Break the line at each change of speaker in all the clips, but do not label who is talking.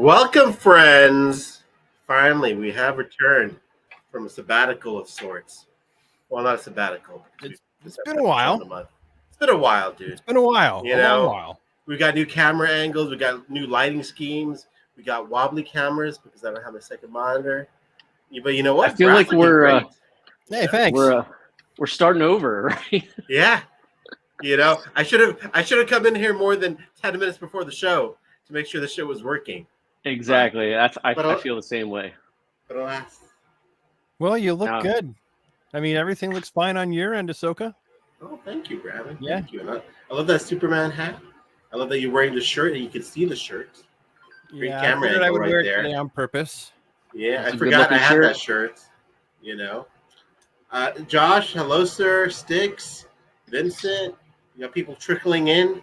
Welcome, friends. Finally, we have returned from a sabbatical of sorts. Well, not a sabbatical.
It's been a while.
It's been a while, dude.
It's been a while.
You
a
know,
long while.
We got new camera angles. We got new lighting schemes. We got wobbly cameras because I don't have a second monitor. But you know what?
I feel like we're
hey, thanks.
We're starting over, right?
Yeah. You know, I should have come in here more than 10 minutes before the show to make sure the show was working.
Exactly. I feel the same way.
But alas.
Well, you look good. I mean, everything looks fine on your end, Ahsoka.
Oh, thank you, Bradley.
Yeah.
Thank you. And I love that Superman hat. I love that you're wearing the shirt and you can see the shirt. Great camera angle
I would
right
wear
there.
it today on purpose.
Yeah,
That's
I
a
forgot I
good-looking
had
shirt.
that shirt. You know. Josh, hello, sir. Sticks, Vincent. You got people trickling in.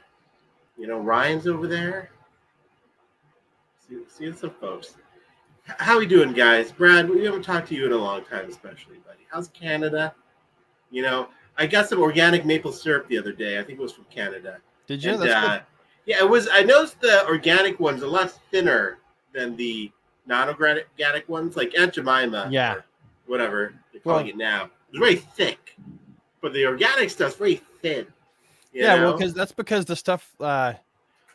You know, Ryan's over there. Seeing some folks. How we doing, guys? Brad, we haven't talked to you in a long time, especially, buddy. How's Canada? You know, I got some organic maple syrup the other day. I think it was from Canada.
Did you?
And,
That's good.
yeah, it was. I noticed the organic ones a lot thinner than the non-organic ones, like Aunt Jemima.
Yeah.
Or whatever they're calling it now. It's very thick, but the organic stuff's very thin. You know?
Well, that's because the stuff from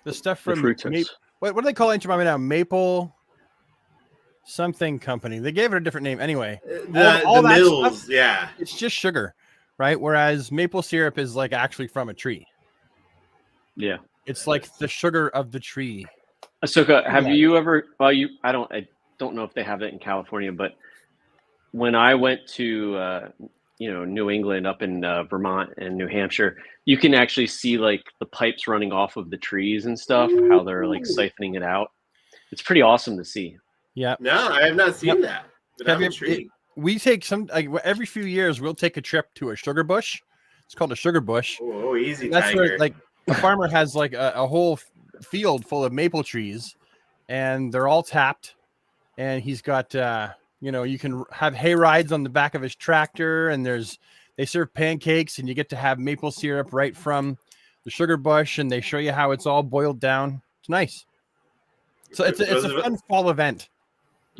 fructose.
what do they call Aunt Jemima now? Maple something company. They gave it a different name anyway.
The
that
mills,
stuff,
yeah.
it's just sugar, right? Whereas maple syrup is like actually from a tree.
Yeah.
It's like the sugar of the tree.
Ahsoka, have you ever? Well, I don't know if they have it in California, but when I went to New England, up in Vermont and New Hampshire, you can actually see like the pipes running off of the trees and stuff. How they're like siphoning it out. It's pretty awesome to see.
Yeah.
No, I have not seen that. But I'm intrigued.
We take every few years we'll take a trip to a sugar bush. It's called a sugar bush.
Oh, easy.
That's
tiger.
where like the farmer has like a whole field full of maple trees, and they're all tapped. And he's got you can have hay rides on the back of his tractor, and they serve pancakes, and you get to have maple syrup right from the sugar bush, and they show you how it's all boiled down. It's nice. So it's a fun fall event.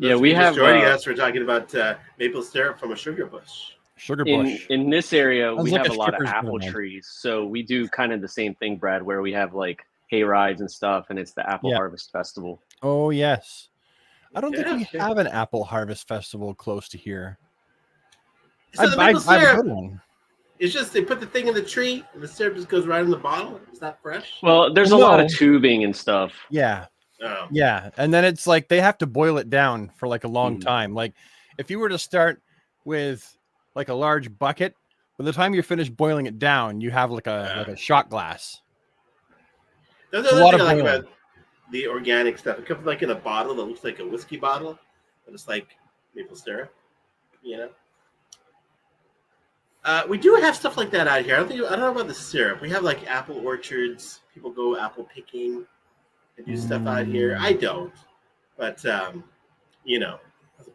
Yeah, we have
joining us. We're talking about maple syrup from a sugar bush.
Sugar bush.
In this area, we
like
have a lot of
stripper's
apple
pole,
trees, so we do kind of the same thing, Brad, where we have like hay rides and stuff, and it's the Apple Harvest Festival.
Oh yes, I don't think we have an apple harvest festival close to here.
So the maple syrup,
I've heard one.
It's just they put the thing in the tree, and the syrup just goes right in the bottle. Is that fresh?
Well, there's a lot of tubing and stuff.
Yeah.
Oh.
Yeah, and then it's like they have to boil it down for like a long time. Like if you were to start with like a large bucket, by the time you're finished boiling it down, you have like a shot glass.
There's another thing I like about the organic stuff. It comes like in a bottle that looks like a whiskey bottle, but it's like maple syrup. You know. We do have stuff like that out here. I don't know about the syrup. We have like apple orchards. People go apple picking. Do stuff out here. I don't, but that's a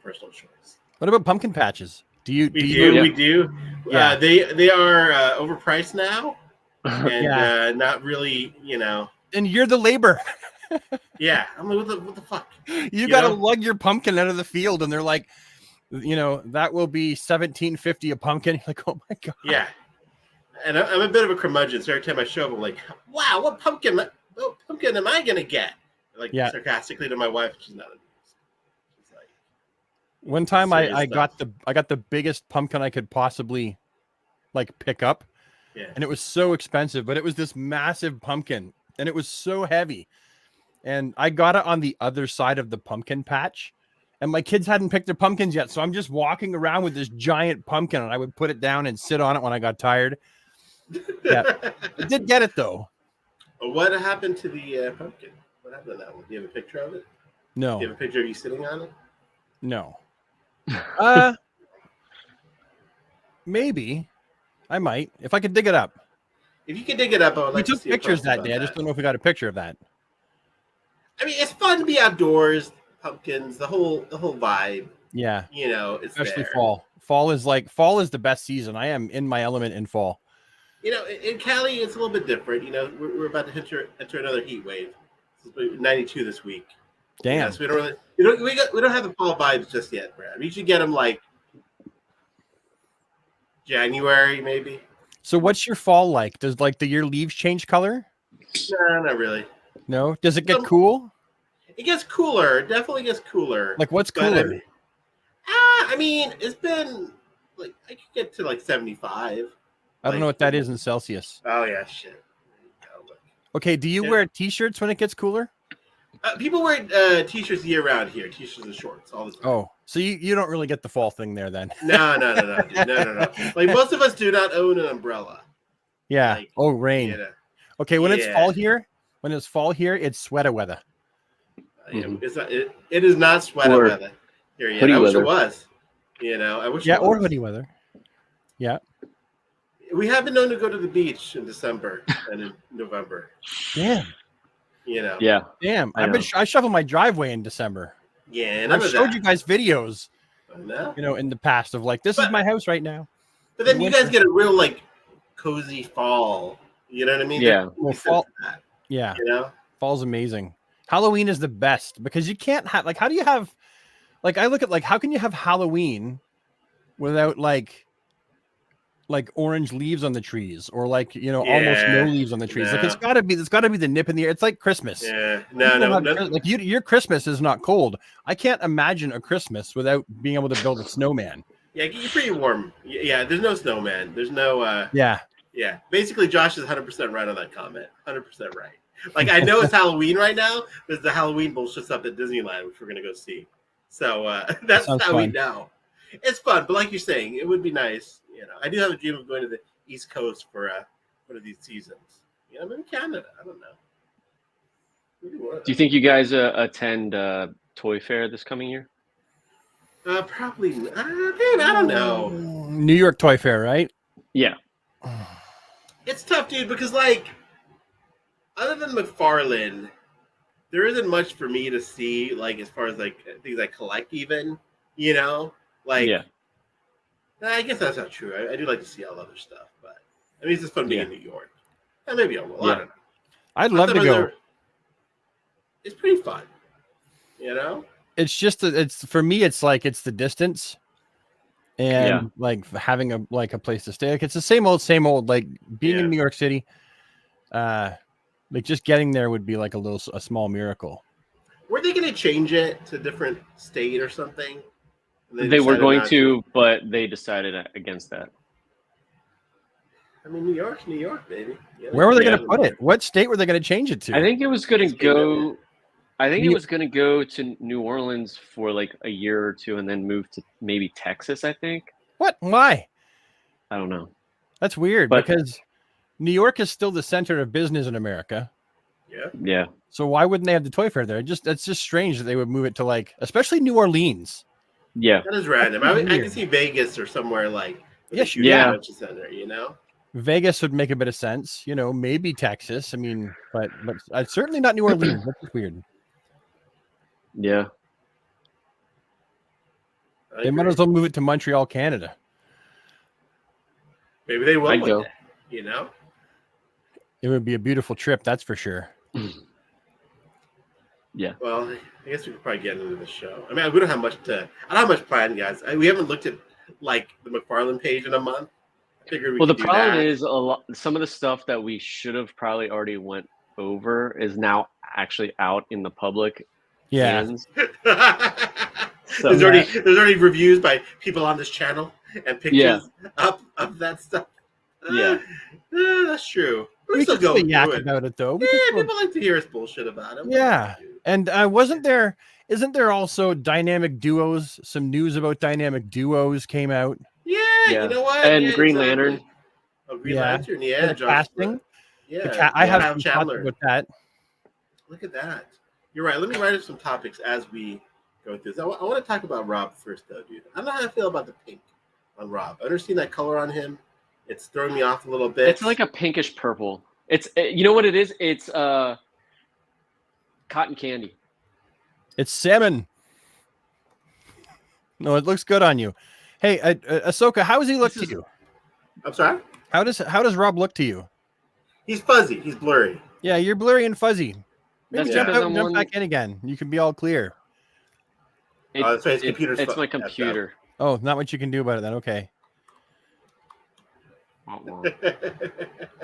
personal choice.
What about pumpkin patches? We
do.
Yeah.
They are overpriced now, and not really.
And you're the labor.
Yeah, I'm like, what the fuck?
You got to lug your pumpkin out of the field, and they're like, that will be $17.50 a pumpkin. You're like, oh my god.
Yeah, and I'm a bit of a curmudgeon. So every time I show up, I'm like, wow, what pumpkin am I gonna get? Like sarcastically to my wife, she's not. She's like,
one time I got the biggest pumpkin I could possibly like pick up, and it was so expensive, but it was this massive pumpkin, and it was so heavy, and I got it on the other side of the pumpkin patch, and my kids hadn't picked their pumpkins yet, so I'm just walking around with this giant pumpkin, and I would put it down and sit on it when I got tired. Yeah, I did get it though.
What happened to the pumpkin? What happened to that one? Do you have a picture of it?
No.
Do you have a picture of you sitting on it?
No. Maybe. I might. If I could dig it up.
If you could dig it up, I would like to see
pictures that day. I just don't know if we got a picture of that.
I mean, it's fun to be outdoors, pumpkins, the whole vibe.
Yeah.
Especially
fall. Fall is the best season. I am in my element in fall.
In Cali, it's a little bit different. We're about to enter another heat wave. It's 92 this week.
Damn.
Yes, we don't have the fall vibes just yet, Brad. We should get them like January, maybe.
So what's your fall like? Does like your leaves change color?
No, not really.
No. Does it get cool?
It gets cooler. It definitely gets cooler.
Like what's cooler?
I mean, it's been like I could get to like 75.
I don't know what that is in Celsius.
Oh yeah, shit.
Okay, do you wear t-shirts when it gets cooler?
People wear t-shirts year round here. T-shirts and shorts all the time.
Oh, so you don't really get the fall thing there then?
No, dude. No. Like most of us do not own an umbrella.
Yeah.
Like,
rain.
You know,
okay, when it's fall here, it's sweater weather.
It's not, it is not sweater weather here yet. I wish it was. I wish.
Yeah,
it was.
or hoodie weather. Yeah.
We have been known to go to the beach in December and in November.
Damn.
Yeah.
Damn. I shoveled my driveway in December.
Yeah,
and I've showed you guys videos.
No.
In the past of like this is my house right now.
But then you guys get a real like cozy fall. You know what I mean?
Yeah.
Well, fall. Yeah. Fall's amazing. Halloween is the best because you can't have like how do you have like I look at like how can you have Halloween without like orange leaves on the trees or like almost no leaves on the trees. Like it's gotta be the nip in the air. It's like Christmas.
Yeah. No.
Like your Christmas is not cold. I can't imagine a Christmas without being able to build a snowman.
Yeah, you're pretty warm. Yeah, there's no snowman. There's no
Yeah.
Basically Josh is 100% right on that comment. 100% right. Like I know it's Halloween right now. There's the Halloween bullshit stuff at Disneyland, which we're gonna go see. So that's how we know. It's fun, but like you're saying, it would be nice. I do have a dream of going to the East Coast for one of these seasons. I'm in Canada. I don't know.
Do you think you guys attend Toy Fair this coming year?
Probably. I don't know.
New York Toy Fair, right?
Yeah.
It's tough, dude, because like, other than McFarlane, there isn't much for me to see. Like as far as like things I collect, even like.
Yeah.
I guess that's not true. I do like to see all other stuff, but I mean, it's just fun being in New York. And maybe I will. I don't know.
I'd love to go.
It's pretty fun,
It's just it's for me. It's like it's the distance, and like having a place to stay. Like it's the same old. Like being in New York City, like just getting there would be like a small miracle.
Were they going to change it to a different state or something?
They were going to, but they decided against that.
I mean, New York, baby.
Where were they going to put it? What state were they going to change it to?
I think it was going to go. I think it was going to go to New Orleans for like a year or two, and then move to maybe Texas. I think.
What? Why?
I don't know.
That's weird because New York is still the center of business in America.
Yeah.
Yeah.
So why wouldn't they have the Toy Fair there? That's just strange that they would move it to like, especially New Orleans.
Yeah,
that is random. I can see Vegas or somewhere like center,
Vegas would make a bit of sense, maybe Texas. I mean, but certainly not New Orleans. That's weird.
Yeah,
they might as well move it to Montreal, Canada.
Maybe they will.
I'd go.
It would be a beautiful trip, that's for sure.
Yeah.
Well, I guess we could probably get into the show. I mean, we don't have much I don't have much planned, guys. We haven't looked at like the McFarlane page in a month. I figured
the problem is some of the stuff that we should have probably already went over is now actually out in the public. Hands.
So, there's already reviews by people on this channel and pictures up of that stuff. That's true.
We can still yak about it though.
People like to hear us bullshit about it.
Yeah. And isn't there also dynamic duos? Some news about dynamic duos came out.
Yeah. You know what?
And Green Lantern.
Oh, Green Lantern, yeah.
Casting.
Yeah.
I have some Chandler with that.
Look at that. You're right. Let me write up some topics as we go through this. I want to talk about Rob first, though, dude. I don't know how I feel about the pink on Rob. I've never seen that color on him. It's throwing me off a little bit.
It's like a pinkish purple. It's you know what it is? It's cotton candy.
It's salmon. No, it looks good on you. Hey, Ahsoka, how does he look to you?
I'm sorry?
How does Rob look to you?
He's fuzzy. He's blurry.
Yeah, you're blurry and fuzzy. Maybe
That's
jump
because
out and jump back in again. You can be all clear.
That's right.
It's my computer.
Oh, not much you can do about it then. Okay.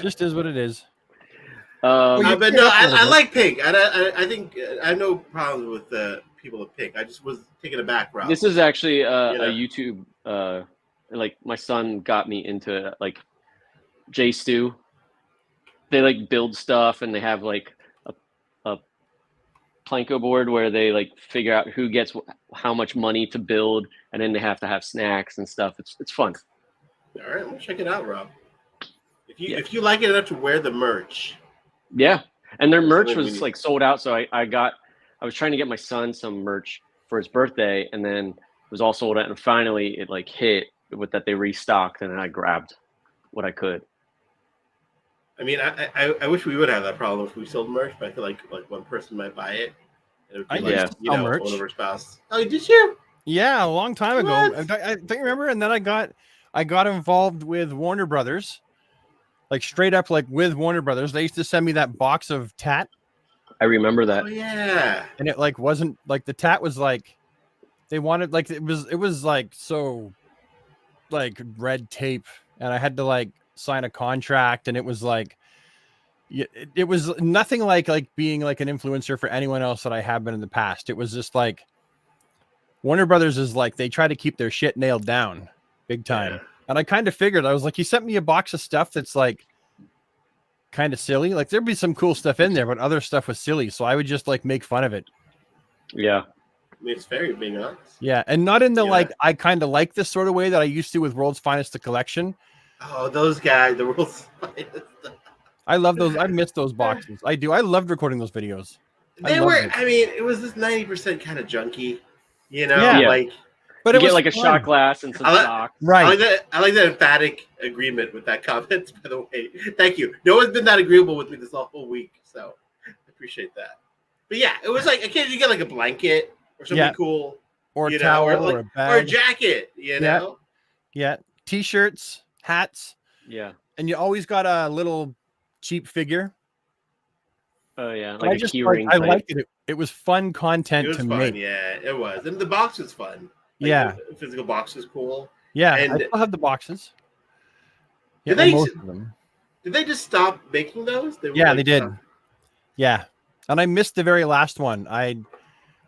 Just is what it is.
But no, I like pink. I think I have no problems with people with pink. I just was taking a back route.
This is actually a YouTube. Like my son got me into like JStew. They like build stuff, and they have like a Planko board where they like figure out who gets how much money to build, and then they have to have snacks and stuff. It's fun.
All right, we'll check it out, Rob. If you like it enough to wear the merch.
Yeah, and their merch was like sold out, so I was trying to get my son some merch for his birthday, and then it was all sold out, and finally it like hit with that they restocked, and then I grabbed what I could.
I mean, I wish we would have that problem if we sold merch, but I feel like one person might buy it. And it would be
merch.
One of our spouse. Oh, did you?
Yeah, a long time ago. I don't remember, and then I got involved with Warner Brothers. Like straight up, like with Warner Brothers, they used to send me that box of tat.
I remember that.
Oh yeah.
And it like wasn't like the tat was like they wanted like it was like so like red tape, and I had to like sign a contract, and it was like it was nothing like being like an influencer for anyone else that I have been in the past. It was just like Warner Brothers is like they try to keep their shit nailed down big time. Yeah. And I kind of figured, I was like, you sent me a box of stuff that's like kind of silly. Like there'd be some cool stuff in there, but other stuff was silly. So I would just like make fun of it.
Yeah.
It's very being honest.
Yeah. And not in the like, I kind of like this sort of way that I used to with World's Finest, the collection.
Oh, those guys, the World's Finest.
I love those. I miss those boxes. I do. I loved recording those videos.
They were, I mean, it was this 90% kind of junky, you know, like.
But you get like a shot glass and some socks.
Right.
I like that emphatic agreement with that comment, by the way. Thank you. No one's been that agreeable with me this whole week, so I appreciate that. But yeah, it was like occasionally you get like a blanket or something cool.
Or a towel or a bag.
Or a jacket, you know?
Yeah. T-shirts, hats.
Yeah.
And you always got a little cheap figure.
Oh yeah. Like a key ring.
I liked it. It was fun content to make.
Yeah, it was. And the box was fun.
Like
the physical box was cool.
Yeah, and I still have the boxes.
Yeah, most of them. Did they just stop making those? They
did. Yeah, and I missed the very last one. I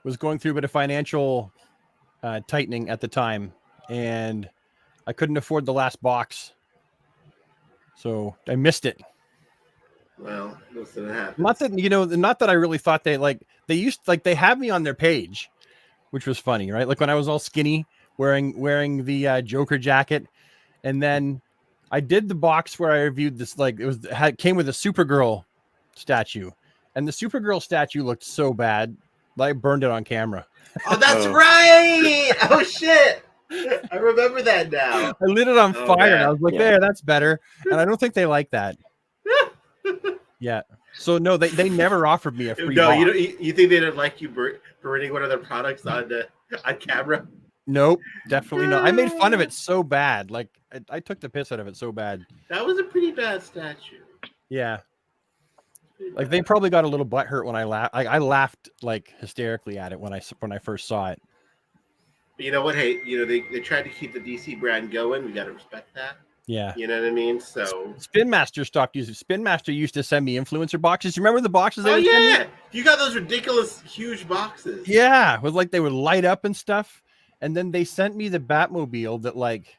was going through a bit of financial tightening at the time, and I couldn't afford the last box, so I missed it.
Well, listen, it happens.
Not that I really thought they have me on their page, which was funny, right? Like when I was all skinny, wearing the Joker jacket, and then I did the box where I reviewed this. Like it came with a Supergirl statue, and the Supergirl statue looked so bad that I burned it on camera.
Oh, that's right! Oh shit! I remember that now.
I lit it on fire, and I was like, "There, that's better." And I don't think they like that. Yeah. So no, they never offered me a free.
No,
box.
You think they didn't like you burning one of their products on camera?
Nope, definitely not. I made fun of it so bad. Like I took the piss out of it so bad.
That was a pretty bad statue.
Yeah. Like they probably got a little butthurt when I laughed. I laughed like hysterically at it when I first saw it.
But you know what? Hey, they tried to keep the DC brand going. We got to respect that.
Yeah.
You know what I mean? So
Spin Master Spin Master used to send me influencer boxes. You remember the boxes?
Oh yeah, you got those ridiculous huge boxes.
Yeah, with like they would light up and stuff. And then they sent me the Batmobile that like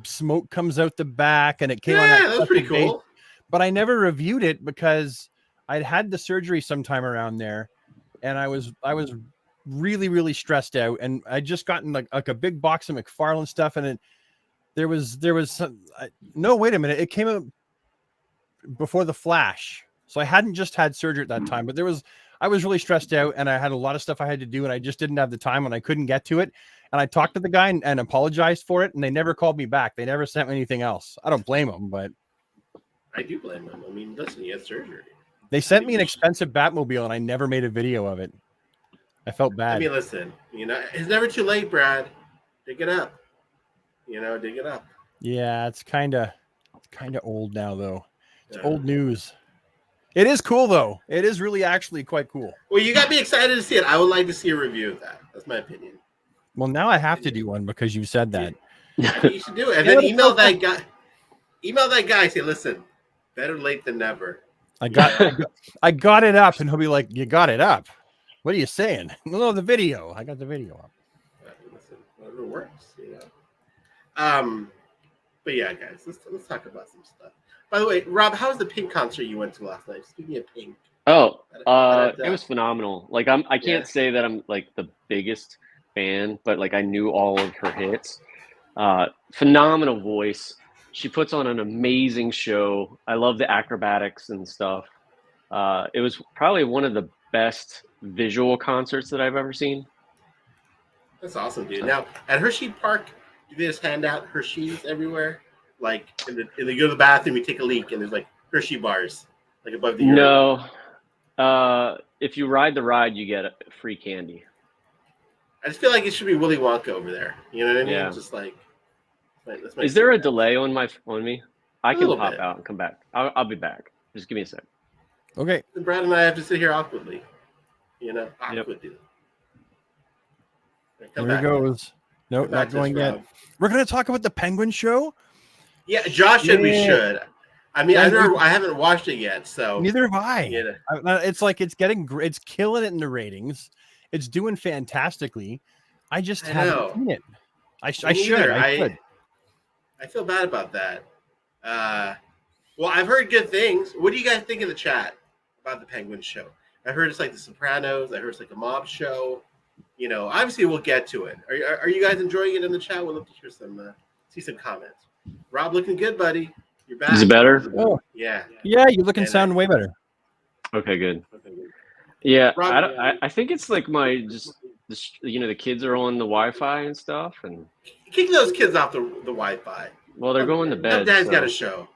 smoke comes out the back, and it came on that
was pretty cool.
Base. But I never reviewed it because I'd had the surgery sometime around there, and I was really, really stressed out, and I just gotten like a big box of McFarlane stuff, and there was some, no, wait a minute, it came out before the Flash, so I hadn't just had surgery at that time, but I was really stressed out, and I had a lot of stuff I had to do, and I just didn't have the time, and I couldn't get to it. And I talked to the guy and apologized for it, and they never called me back. They never sent me anything else. I don't blame them, but
I do blame them. I mean, listen, you had surgery.
They sent me an expensive Batmobile, and I never made a video of it. I felt bad.
I mean, listen, it's never too late, Brad. Dig it up. Dig it up.
Yeah, it's kind of old now, though. It's old news. It is cool though. It is really actually quite cool.
Well, you got me excited to see it. I would like to see a review of that. That's my opinion.
Well, now I have to do one because you said that.
You should do it, and then email that guy. Email that guy. Say, listen, better late than never.
I got it up, and he'll be like, "You got it up? What are you saying?" No, the video. I got the video up.
Listen, whatever works, you know. But yeah, guys, let's talk about some stuff. By the way, Rob, how was the Pink concert you went to last night? Speaking of Pink.
Oh, it was phenomenal. Like I can't say that I'm like the biggest fan, but like I knew all of her hits. Phenomenal voice. She puts on an amazing show. I love the acrobatics and stuff. It was probably one of the best visual concerts that I've ever seen.
That's awesome, dude. Now at Hershey Park, do they just hand out Hershey's everywhere? Like, and they go to the bathroom, you take a leak, and there's like Hershey bars, like above the urinal.
No. If you ride the ride, you get free candy.
I just feel like it should be Willy Wonka over there. You know what I mean?
Yeah.
Just like
is there a delay on me? I can pop out and come back. I'll be back. Just give me a sec.
Okay.
And Brad and I have to sit here awkwardly. You know, awkwardly.
Yep. There he goes. No, not going yet. We're going to talk about the Penguin Show.
Yeah, Josh said we should. I mean, I haven't watched it yet, so
neither have I. It's like it's killing it in the ratings. It's doing fantastically. I just haven't seen it. I should.
I feel bad about that. Well, I've heard good things. What do you guys think in the chat about the Penguin Show? I heard it's like The Sopranos. I heard it's like a mob show. You know, obviously we'll get to it. Are you guys enjoying it in the chat? We'll love to hear see some comments. Rob, looking good, buddy. You're back.
Is it better?
Oh.
Yeah.
Yeah, you're looking sound way better.
Okay, good. Yeah, Rob, I think it's like the kids are on the Wi-Fi and stuff, and
kick those kids off the Wi-Fi.
Well, they're going to bed.
Dad's got a show.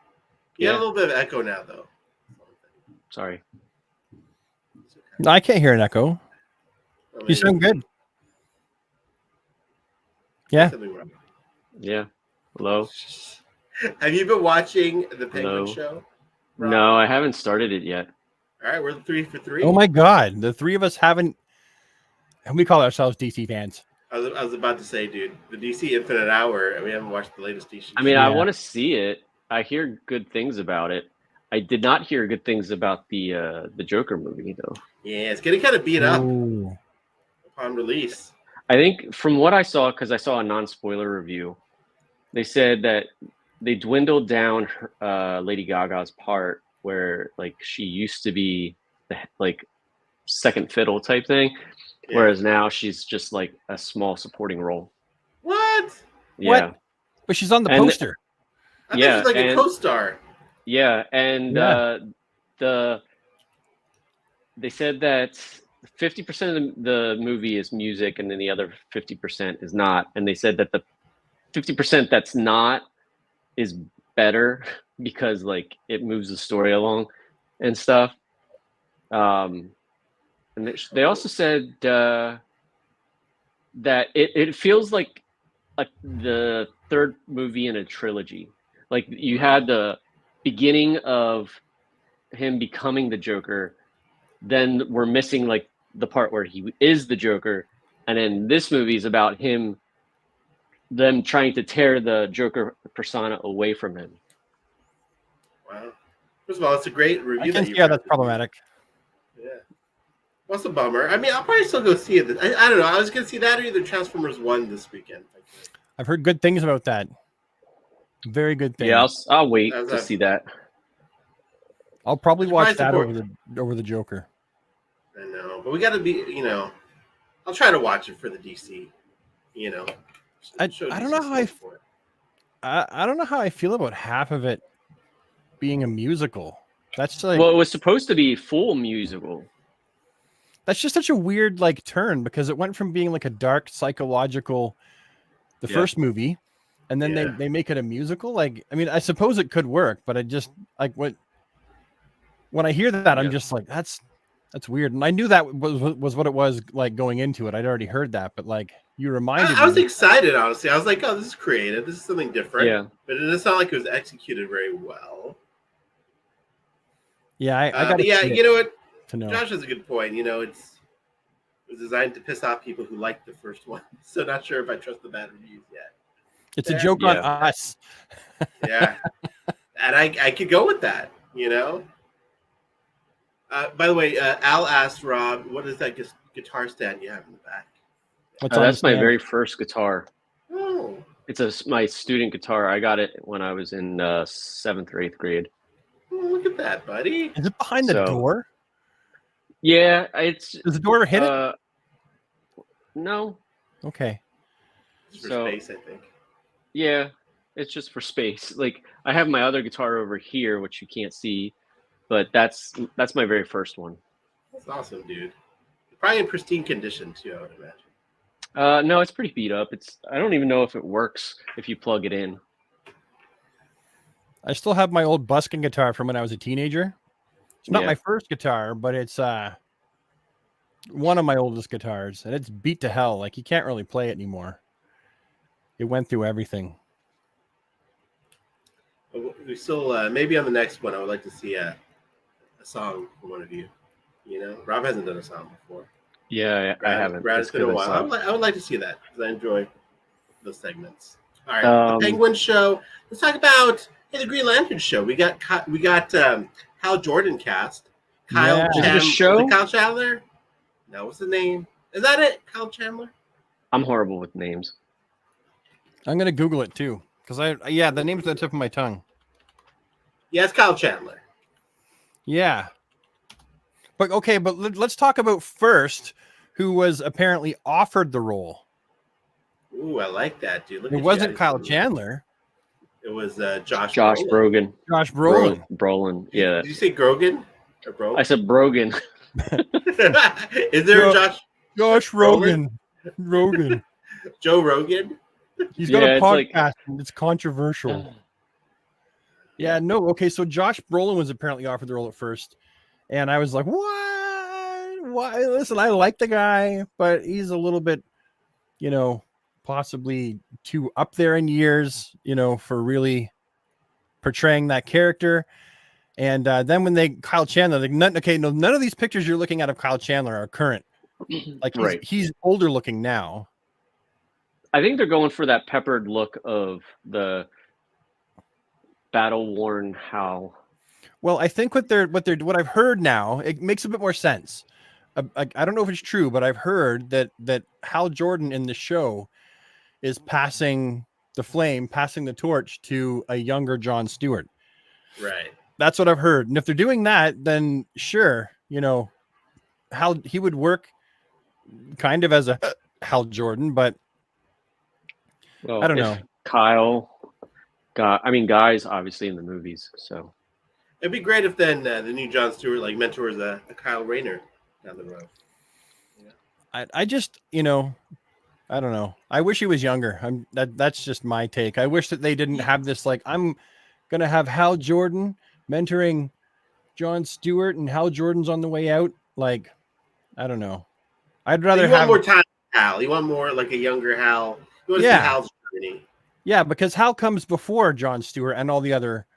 You got a little bit of echo now, though.
Sorry.
No, I can't hear an echo. You sound good. Yeah.
Yeah. Hello.
Have you been watching the Penguin Show, Rob?
No, I haven't started it yet.
All right, we're 3 for 3.
Oh my God, the three of us haven't. And we call ourselves DC fans.
I was about to say, dude, the DC Infinite Hour. We haven't watched the latest DC.
I mean, I want to see it. I hear good things about it. I did not hear good things about the Joker movie, though.
Yeah, it's getting kind of beat up upon release.
I think from what I saw, because I saw a non-spoiler review, they said that they dwindled down Lady Gaga's part where like she used to be the like second fiddle type thing, whereas now she's just like a small supporting role.
What?
Yeah.
What? But she's on the poster.
I think she's like a co-star.
Yeah, and they said that 50% of the movie is music, and then the other 50% is not. And they said that the 50% that's not is better because like it moves the story along and stuff. And they also said that it feels like the third movie in a trilogy. Like you had the beginning of him becoming the Joker, then we're missing like the part where he is the Joker, and then this movie is about them trying to tear the Joker persona away from him.
Wow. First of all, it's a great review.
That's problematic.
Yeah. What's a bummer? I mean, I'll probably still go see it. I don't know. I was going to see that or either Transformers 1 this weekend.
I've heard good things about that. Very good things.
Yeah, I'll wait to see that.
I'll probably watch that over the Joker.
I know, but we got to be, I'll try to watch it for the DC,
I don't know how I don't know how I feel about half of it being a musical. That's like,
well, it was supposed to be full musical.
That's just such a weird like turn because it went from being like a dark psychological, the first movie, and then they make it a musical. Like, I mean, I suppose it could work, but I just like when I hear that, I'm just like, that's weird. And I knew that was what it was like going into it. I'd already heard that, but like you reminded me.
I was excited, honestly. I was like, oh, this is creative. This is something different.
Yeah.
But it doesn't sound like it was executed very well.
Yeah, I got.
Yeah, you know what?
To know.
Josh has a good point. You know, it was designed to piss off people who liked the first one. So not sure if I trust the bad reviews yet.
It's a joke on us.
Yeah, and I could go with that. You know. By the way, Al asked Rob, "What is that guitar stand you have in the back?"
That's my very first guitar.
Oh.
It's my student guitar. I got it when I was in 7th or 8th grade.
Oh, look at that, buddy.
Is it behind the door?
Yeah, it's.
Does the door hit it?
No.
Okay.
It's for space, I think.
Yeah, it's just for space. Like I have my other guitar over here, which you can't see, but that's my very first one.
That's awesome, dude. Probably in pristine condition too, I would imagine.
No, it's pretty beat up. I don't even know if it works if you plug it in.
I still have my old busking guitar from when I was a teenager. It's not my first guitar, but it's one of my oldest guitars, and it's beat to hell. Like you can't really play it anymore. It went through everything.
We still maybe on the next one I would like to see a song from one of you. You know, Rob hasn't done a song before.
Yeah,
Brad,
I haven't.
Brad, it's been a while. I would like to see that because I enjoy those segments. All right, the Penguin show. Let's talk about the Green Lantern show. We got Hal Jordan cast. Kyle Kyle Chandler? No, what's the name? Is that it? Kyle Chandler?
I'm horrible with names.
I'm gonna Google it too because the name's at the tip of my tongue.
Yeah, it's Kyle Chandler.
Yeah. But okay, but let's talk about first who was apparently offered the role.
Ooh, I like that, dude.
It wasn't Kyle Chandler.
It was Josh
Brolin.
Josh Brolin.
Brolin. Yeah.
Did you say Grogan or Brogan?
I said Brogan.
Is there a
Josh Rogan? Rogan.
Joe Rogan.
He's got a podcast. It's controversial. Yeah. No. Okay. So Josh Brolin was apparently offered the role at first. And I was like, what? Why? Listen, I like the guy, but he's a little bit, possibly too up there in years, for really portraying that character. And then when Kyle Chandler, none of these pictures you're looking at of Kyle Chandler are current. Like he's older looking now.
I think they're going for that peppered look of the battle-worn Hal.
Well, I think what I've heard now, it makes a bit more sense. I don't know if it's true, but I've heard that Hal Jordan in the show is passing the torch to a younger Jon Stewart.
Right.
That's what I've heard. And if they're doing that, then sure, Hal, he would work kind of as a Hal Jordan, but I don't know.
Guy's obviously in the movies, so.
It'd be great if then the new Jon Stewart mentors a Kyle Rayner down the road.
Yeah. I just, I don't know. I wish he was younger. That's just my take. I wish that they didn't have this I'm gonna have Hal Jordan mentoring Jon Stewart and Hal Jordan's on the way out. I don't know. I'd rather have
more time with Hal. You want more a younger Hal. You want to see Hal's journey.
Yeah, because Hal comes before Jon Stewart and all the other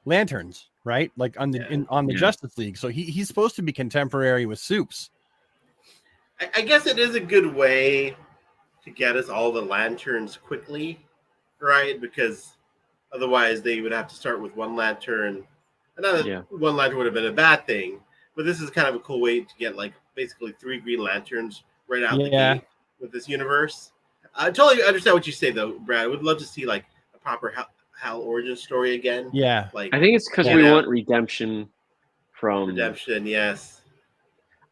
Lanterns. Right, on the Justice League, so he's supposed to be contemporary with Supes.
I guess it is a good way to get us all the Lanterns quickly, right? Because otherwise they would have to start with one Lantern. One Lantern would have been a bad thing, but this is kind of a cool way to get basically 3 Green Lanterns right out the gate with this universe. I totally understand what you say though, Brad. I would love to see a proper Hal origin story again.
Yeah.
I think it's because we want redemption from
redemption, yes.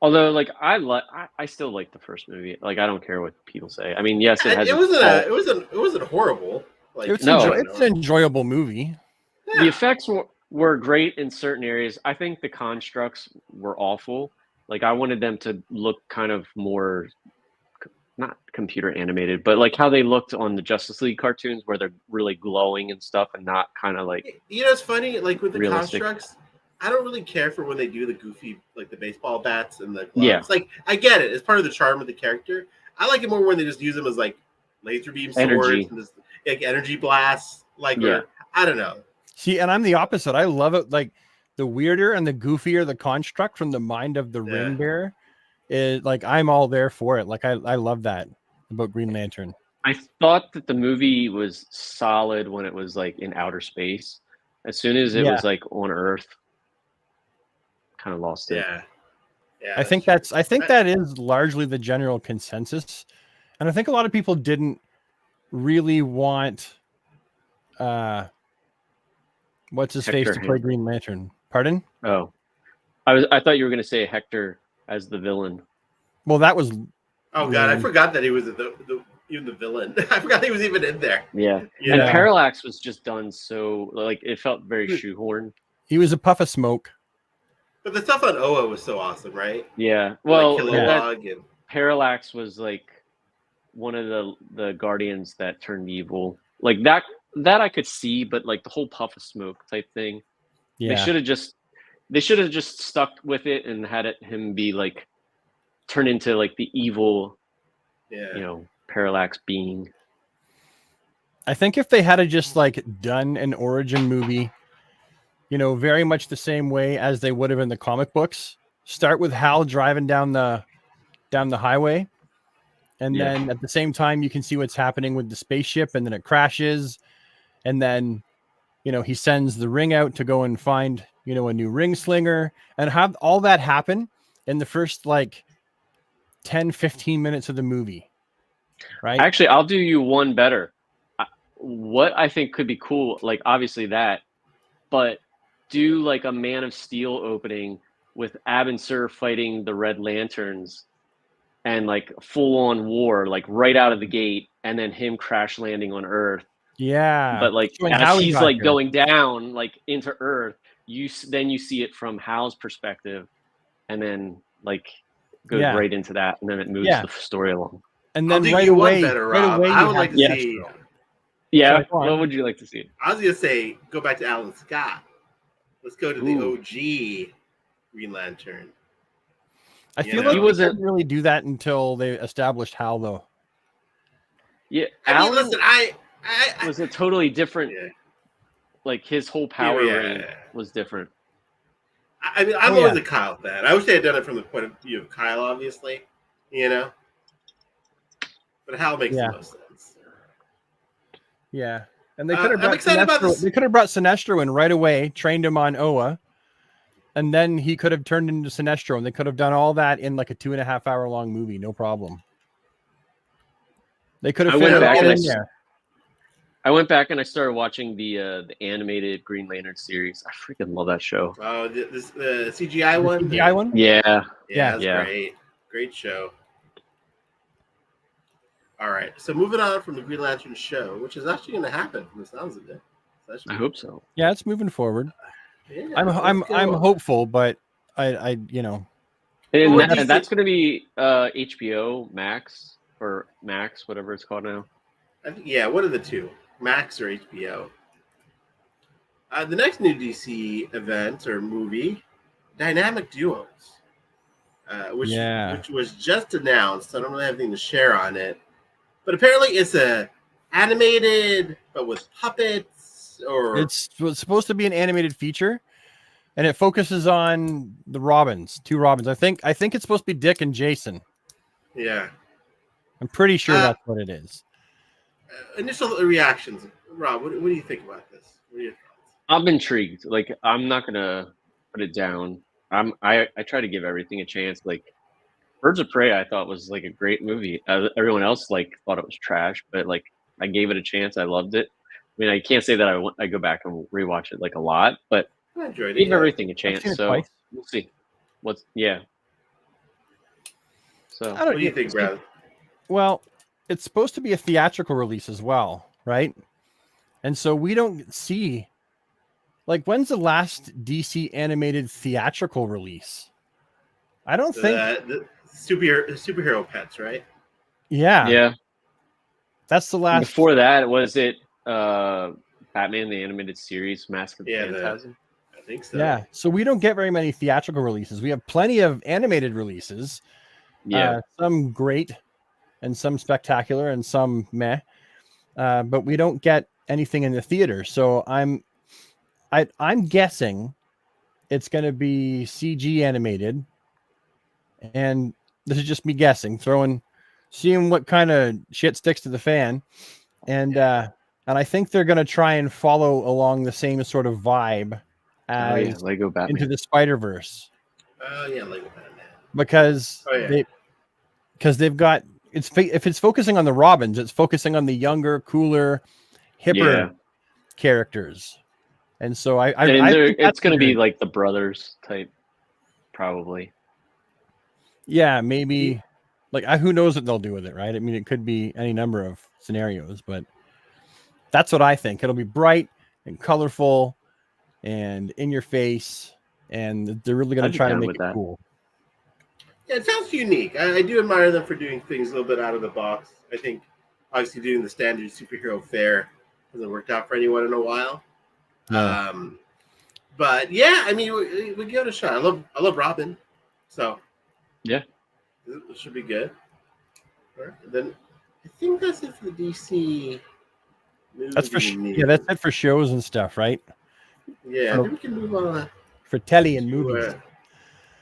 Although I still like the first movie. I don't care what people say. I mean, yes, it
wasn't horrible.
It's an enjoyable movie.
Yeah. The effects were great in certain areas. I think the constructs were awful. I wanted them to look kind of more not computer animated, but how they looked on the Justice League cartoons where they're really glowing and stuff and not kind of
it's funny, with the
realistic
constructs, I don't really care for when they do the goofy, the baseball bats and the gloves.
Yeah.
I get it. It's part of the charm of the character. I like it more when they just use them as laser beam swords and just energy blasts. I don't know.
See, and I'm the opposite. I love it. the weirder and the goofier the construct from the mind of the ring bearer, is like I'm all there for it. Like I love that about Green Lantern.
I thought that the movie was solid when it was like in outer space. As soon as it was like on Earth, kind of lost it.
Yeah.
I think that is largely the general consensus. And I think a lot of people didn't really want what's his face to play Green Lantern. Pardon?
Oh. I thought you were gonna say Hector as the villain.
Well, that was
Oh god, I forgot that he was even the villain. I forgot he was even in there.
Yeah. And Parallax was just done so like it felt very shoehorned.
He was a puff of smoke.
But the stuff on Oa was so awesome, right?
Yeah. Well,
like
Parallax was like one of the Guardians that turned evil. Like that I could see, but like the whole puff of smoke type thing. Yeah. They should have just stuck with it and had him be like turn into like the evil Parallax being.
I think if they had just like done an origin movie, very much the same way as they would have in the comic books, start with Hal driving down the highway, and then at the same time you can see what's happening with the spaceship, and then it crashes, and then he sends the ring out to go and find a new ring slinger, and have all that happen in the first like 10-15 minutes of the movie. Right.
Actually, I'll do you one better. What I think could be cool, like obviously that, but do like a Man of Steel opening with Abin Sur fighting the Red Lanterns and like full on war, like right out of the gate, and then him crash landing on Earth.
Yeah.
But like as he's like going down like into Earth, you see it from Hal's perspective, and then like goes right into that, and then it moves the story along.
And then right away,
I would like to see.
Yeah, what would you like to see?
I was gonna say go back to Alan Scott. Let's go to the OG Green Lantern.
I feel like he wasn't really do that until they established Hal, though.
Yeah,
I mean, listen, I
was a totally different. Like his whole power ring was different.
I mean, I'm always a Kyle fan. I wish they had done it from the point of view of Kyle, obviously, but Hal makes the most sense.
Yeah, and they could have brought Sinestro. They could have brought Sinestro in right away, trained him on Oa, and then he could have turned into Sinestro, and they could have done all that in like a 2.5 hour long movie, no problem. They could have fit it all in there.
I went back and I started watching the animated Green Lantern series. I freaking love that show.
Oh, the CGI one?
The CGI one?
Yeah.
Yeah, that's great show. All right, so moving on from the Green Lantern show, which is actually going to happen from the sounds of it.
I hope so.
Yeah, it's moving forward. I'm hopeful, but I
And that's going to be HBO Max or Max, whatever it's called now.
I think, one of the two, Max or HBO. The next new DC event or movie, Dynamic Duos, which was just announced. I don't really have anything to share on it, but apparently it's a animated, but with puppets. Or
it's supposed to be an animated feature, and it focuses on the two Robins. I think it's supposed to be Dick and Jason.
Yeah,
I'm pretty sure that's what it is.
Initial reactions, Rob. What do you think about this? What are your thoughts?
I'm intrigued. Like, I'm not gonna put it down. I try to give everything a chance. Like, Birds of Prey, I thought was like a great movie. Everyone else like thought it was trash, but like I gave it a chance. I loved it. I mean, I can't say that I go back and rewatch it like a lot, but
I enjoyed it.
Give everything a chance. So we'll see. So
what do you think, Brad?
Well, it's supposed to be a theatrical release as well, right? And so we don't see, like, when's the last DC animated theatrical release? I don't think
the superhero pets, right?
Yeah. That's the last.
Before that, was it Batman the Animated Series, Mask of the Phantasm?
I think so.
Yeah. So we don't get very many theatrical releases. We have plenty of animated releases.
Yeah.
Some great and some spectacular and some meh. But we don't get anything in the theater. So I'm guessing it's going to be CG animated. And this is just me guessing, seeing what kind of shit sticks to the fan. And I think they're going to try and follow along the same sort of vibe as
Lego Batman.
Into the Spider-Verse.
Oh yeah, Lego Batman.
Because they've got if it's focusing on the Robins, it's focusing on the younger, cooler, hipper characters. And so I think
it's going to be like the brothers type, probably.
Yeah, maybe. Like, who knows what they'll do with it, right? I mean, it could be any number of scenarios, but that's what I think. It'll be bright and colorful and in your face, and they're really going to try to make it cool.
Yeah, it sounds unique. I do admire them for doing things a little bit out of the box. I think, obviously, doing the standard superhero fare hasn't worked out for anyone in a while. No. But yeah, I mean, we give it a shot. I love Robin, so
yeah,
it should be good. Right. Then I think that's it for the DC.
That's it for shows and stuff, right?
Yeah, I think we can move on
for telly and movies.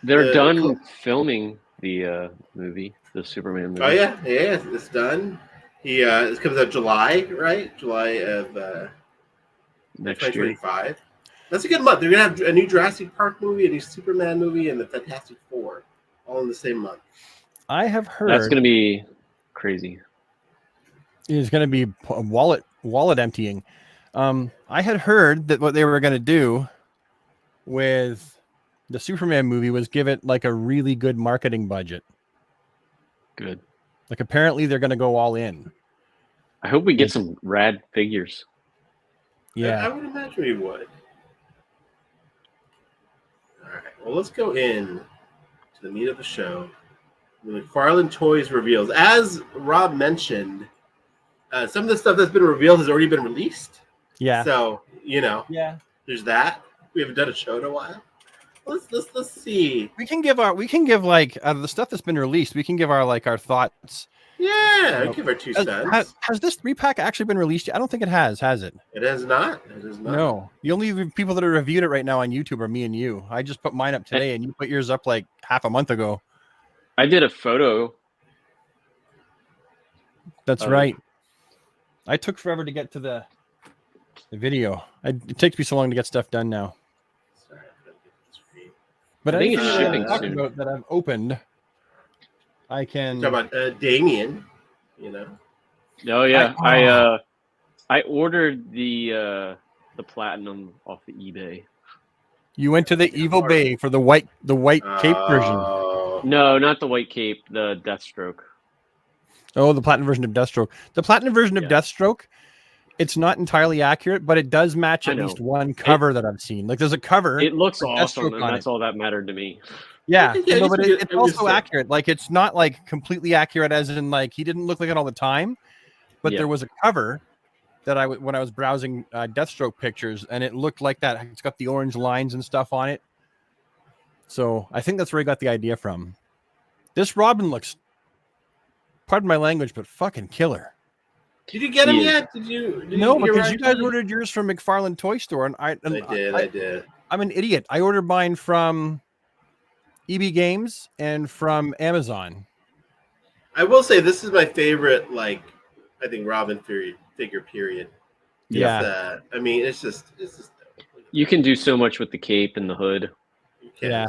They're done filming the movie, the Superman movie.
Oh yeah, it's done. It comes out July, right? July of
next
2025.
year.
That's a good month. They're gonna have a new Jurassic Park movie, a new Superman movie, and the Fantastic Four, all in the same month.
I have heard
that's gonna be crazy.
It's gonna be wallet emptying. I had heard that what they were gonna do with the Superman movie was give it like a really good marketing budget.
Good.
Like apparently they're gonna go all in.
I hope we get some rad figures.
Yeah,
I would imagine we would. All right. Well, let's go in to the meat of the show. The McFarlane Toys reveals, as Rob mentioned, some of the stuff that's been revealed has already been released.
Yeah.
So there's that. We haven't done a show in a while. Let's see.
We can give like the stuff that's been released. We can give our thoughts.
Yeah, we give our 2 cents.
Has this 3-pack actually been released yet? I don't think it has it?
It has not. It has not.
No. The only people that have reviewed it right now on YouTube are me and you. I just put mine up today, and you put yours up like half a month ago.
I did a photo.
That's right. I took forever to get to the video. It takes me so long to get stuff done now.
Sorry,
but I think it's shipping soon. That I've opened. I can
talk about Damien,
Oh yeah, I ordered the platinum off the eBay.
You went to the Evil Bay for the white cape version.
No, not the white cape, the Deathstroke.
Oh, the platinum version of Deathstroke. The platinum version of Deathstroke, it's not entirely accurate, but it does match at least one cover that I've seen. Like there's a cover.
It looks awesome, and that's all that mattered to me.
Yeah, but it's also accurate. Like it's not like completely accurate, as in like he didn't look like it all the time. But there was a cover that when I was browsing Deathstroke pictures, and it looked like that. It's got the orange lines and stuff on it. So I think that's where he got the idea from. This Robin looks, pardon my language, but fucking killer.
Did you get him yet? Did you?
No, because you guys ordered yours from McFarlane Toy Store, and I
did.
I'm an idiot. I ordered mine from EB Games and from Amazon.
I will say this is my favorite, I think Robin figure period.
Yeah.
I mean, it's just.
You can do so much with the cape and the hood.
Yeah.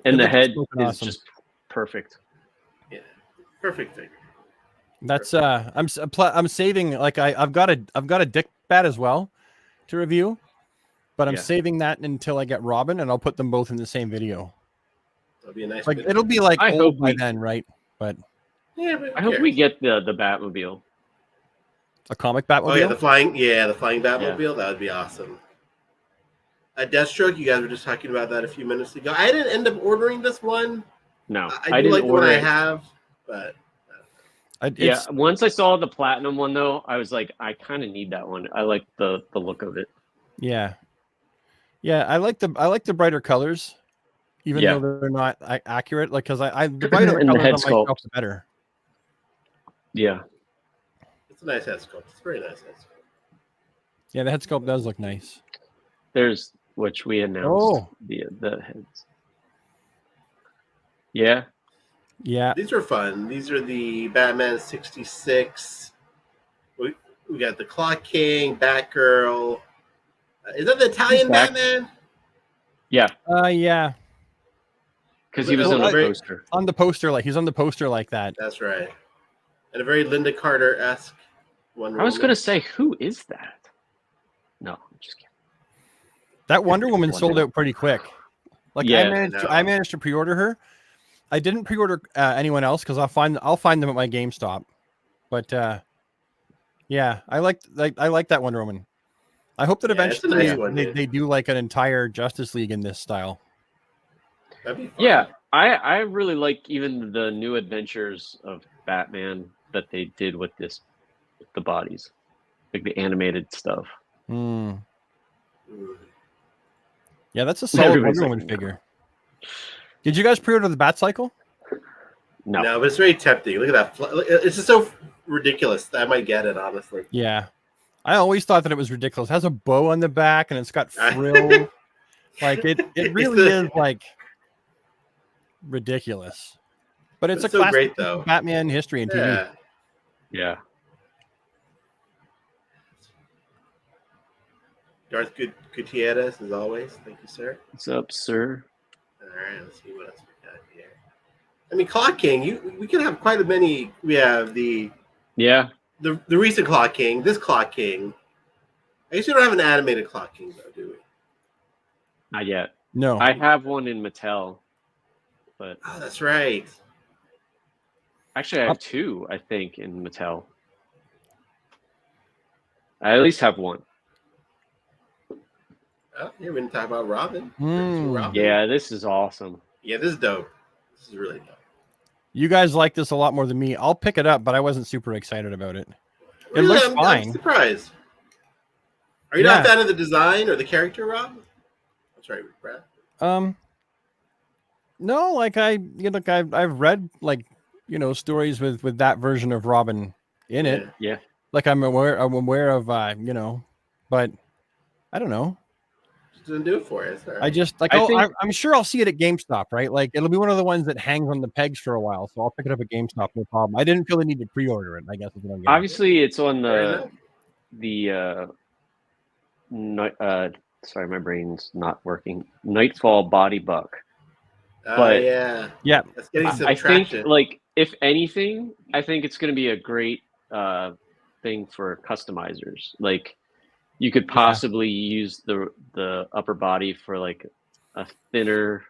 And the head is just perfect.
Yeah. Perfect figure.
That's I'm saving I've got a Dick Bat as well to review, but I'm saving that until I get Robin, and I'll put them both in the same video.
That'll be a nice.
It'll be like old by then, right? But
yeah, but
I hope we get the Batmobile.
A comic Batmobile.
Oh yeah, the flying Batmobile. Yeah. That would be awesome. A Deathstroke. You guys were just talking about that a few minutes ago. I didn't end up ordering this one.
No,
I do like the one I have, but.
Once I saw the platinum one though, I was like, I kind of need that one. I like the look of it.
Yeah, I like the brighter colors, even though they're not accurate. Like because the brighter
and
colors
the head
on
sculpt
myself, the better.
Yeah,
it's a nice head sculpt. It's a very nice head sculpt.
Yeah, the head sculpt does look nice.
There's which we announced the heads. Yeah.
Yeah.
These are fun. These are the Batman 66. We got the Clock King, Batgirl. Is that the Italian Batman?
Yeah.
Yeah.
Because he was on the poster.
On the poster, like he's on the poster like that.
That's right. And a very Linda Carter-esque Wonder Woman.
I was going to say, who is that? No, I'm just kidding.
That Wonder Woman sold out pretty quick. Like
Yeah,
I managed to pre-order her. I didn't pre-order anyone else because I'll find them at my GameStop. But yeah, I like that Wonder Woman. I hope that eventually they do like an entire Justice League in this style.
That'd be fun.
Yeah, I really like even the new adventures of Batman that they did with the bodies, like the animated stuff.
Yeah, that's a solid Wonder Woman figure. Did you guys pre-order the Bat Cycle?
No,
but it's very tempting. Look at that. It's just so ridiculous that I might get it, honestly.
Yeah. I always thought that it was ridiculous. It has a bow on the back and it's got frill. Like it really is like ridiculous. But it's a
so
classic
great, though.
Batman history and TV.
Yeah.
Darth Gutierrez, as always. Thank you, sir.
What's up, sir?
All right, let's see what else we got here. I mean, Clock King, we can have quite a many. We have the recent Clock King, this Clock King. I guess we don't have an animated Clock King, though, do we?
Not yet.
No.
I have one in Mattel, but
that's right.
Actually, I have two, I think, in Mattel. I at least have one.
Oh, yeah, we didn't talk about Robin.
Robin.
Yeah, this is awesome.
Yeah, this is dope. This is really dope.
You guys like this a lot more than me. I'll pick it up, but I wasn't super excited about it.
Really?
It looks fine.
I'm surprised. Are you not a fan of the design or the character, Rob? That's right, Brad.
No, like I've read stories with that version of Robin in it.
Yeah.
Like I'm aware of but I don't know.
Doesn't do it for us.
I just like I'm sure I'll see it at GameStop, right? Like it'll be one of the ones that hangs on the pegs for a while, so I'll pick it up at GameStop, no problem. I didn't feel the need to pre-order it. I guess is what I'm getting.
Obviously, it's on sorry, my brain's not working. Nightfall Body Buck. But
yeah,
that's getting some traction. Think, like, if anything, I think it's going to be a great thing for customizers. Like, you could possibly use the upper body for like a thinner,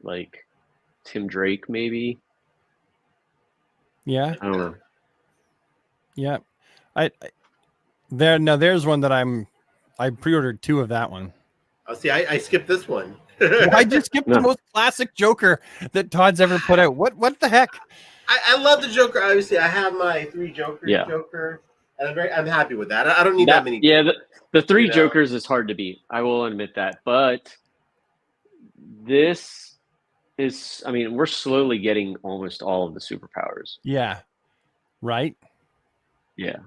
like Tim Drake, maybe.
Yeah,
I don't know.
Yeah, there's one that I pre-ordered two of that one.
Oh, see, I skipped this one.
I just skipped the most classic Joker that Todd's ever put out. What the heck?
I love the Joker. Obviously, I have my 3 Jokers.
Yeah.
Joker, and I'm happy with that. I don't need that many.
Yeah, the 3 Jokers is hard to beat. I will admit that, but this is. I mean, we're slowly getting almost all of the superpowers.
Yeah. Right.
Yeah.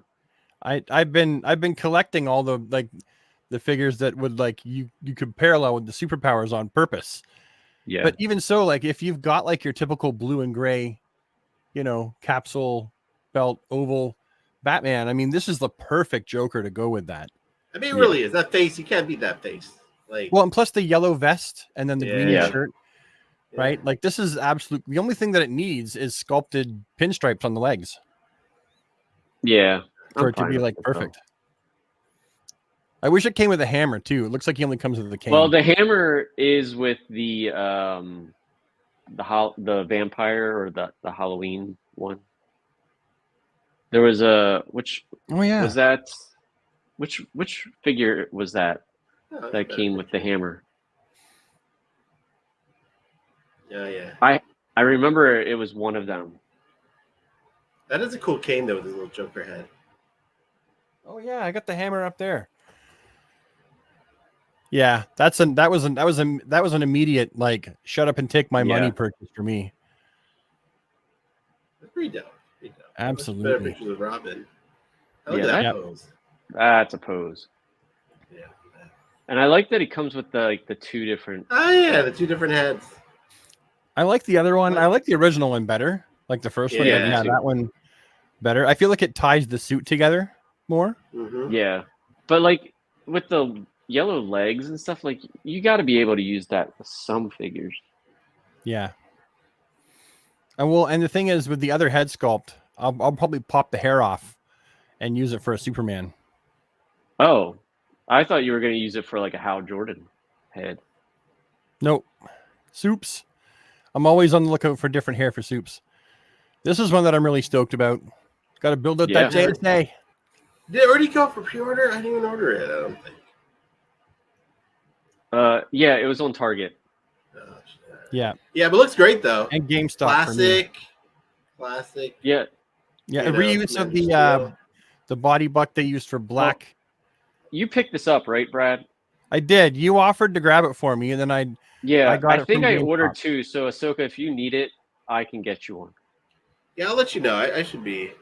I've been collecting all the figures that would you could parallel with the superpowers on purpose.
Yeah.
But even so, like if you've got like your typical blue and gray, capsule belt oval Batman, I mean, this is the perfect Joker to go with that.
I mean, it really is. That face, you can't beat that face.
And plus the yellow vest and then the green shirt. Yeah. Right? Like this is the only thing that it needs is sculpted pinstripes on the legs.
Yeah.
For it to be perfect. I wish it came with a hammer too. It looks like he only comes with the cane.
Well, the hammer is with the vampire or the Halloween one. There was which was that? Which figure was that that came with the hammer?
Yeah.
I remember it was one of them.
That is a cool cane though with his little Joker head.
Oh yeah, I got the hammer up there. Yeah, that was an immediate shut up and take my money purchase for me.
That's pretty dope.
Absolutely.
Better pictures of Robin. I like that pose.
That's a pose.
Yeah.
And I like that he comes with the two different.
Oh yeah, the two different heads.
I like the other one. I like the original one better. Like the first one.
Yeah,
That one better. I feel like it ties the suit together more.
Mm-hmm.
Yeah, but like with the yellow legs and stuff, like you got to be able to use that with some figures.
Yeah. And the thing is, with the other head sculpt, I'll probably pop the hair off and use it for a Superman.
Oh, I thought you were going to use it for like a Hal Jordan head.
Nope. Soups. I'm always on the lookout for different hair for Soups. This is one that I'm really stoked about. Got to build out that JSA.
Did it already go for pre-order? I didn't even order it, I don't think.
Yeah, it was on Target.
Oh, shit.
Yeah.
Yeah, but it looks great though.
And GameStop.
Classic.
Yeah.
Yeah.
A reuse of the body buck they used for Black.
You picked this up, right, Brad?
I did. You offered to grab it for me, and then I
think I ordered two. So Ahsoka, if you need it, I can get you one.
Yeah, I'll let you know. I should be.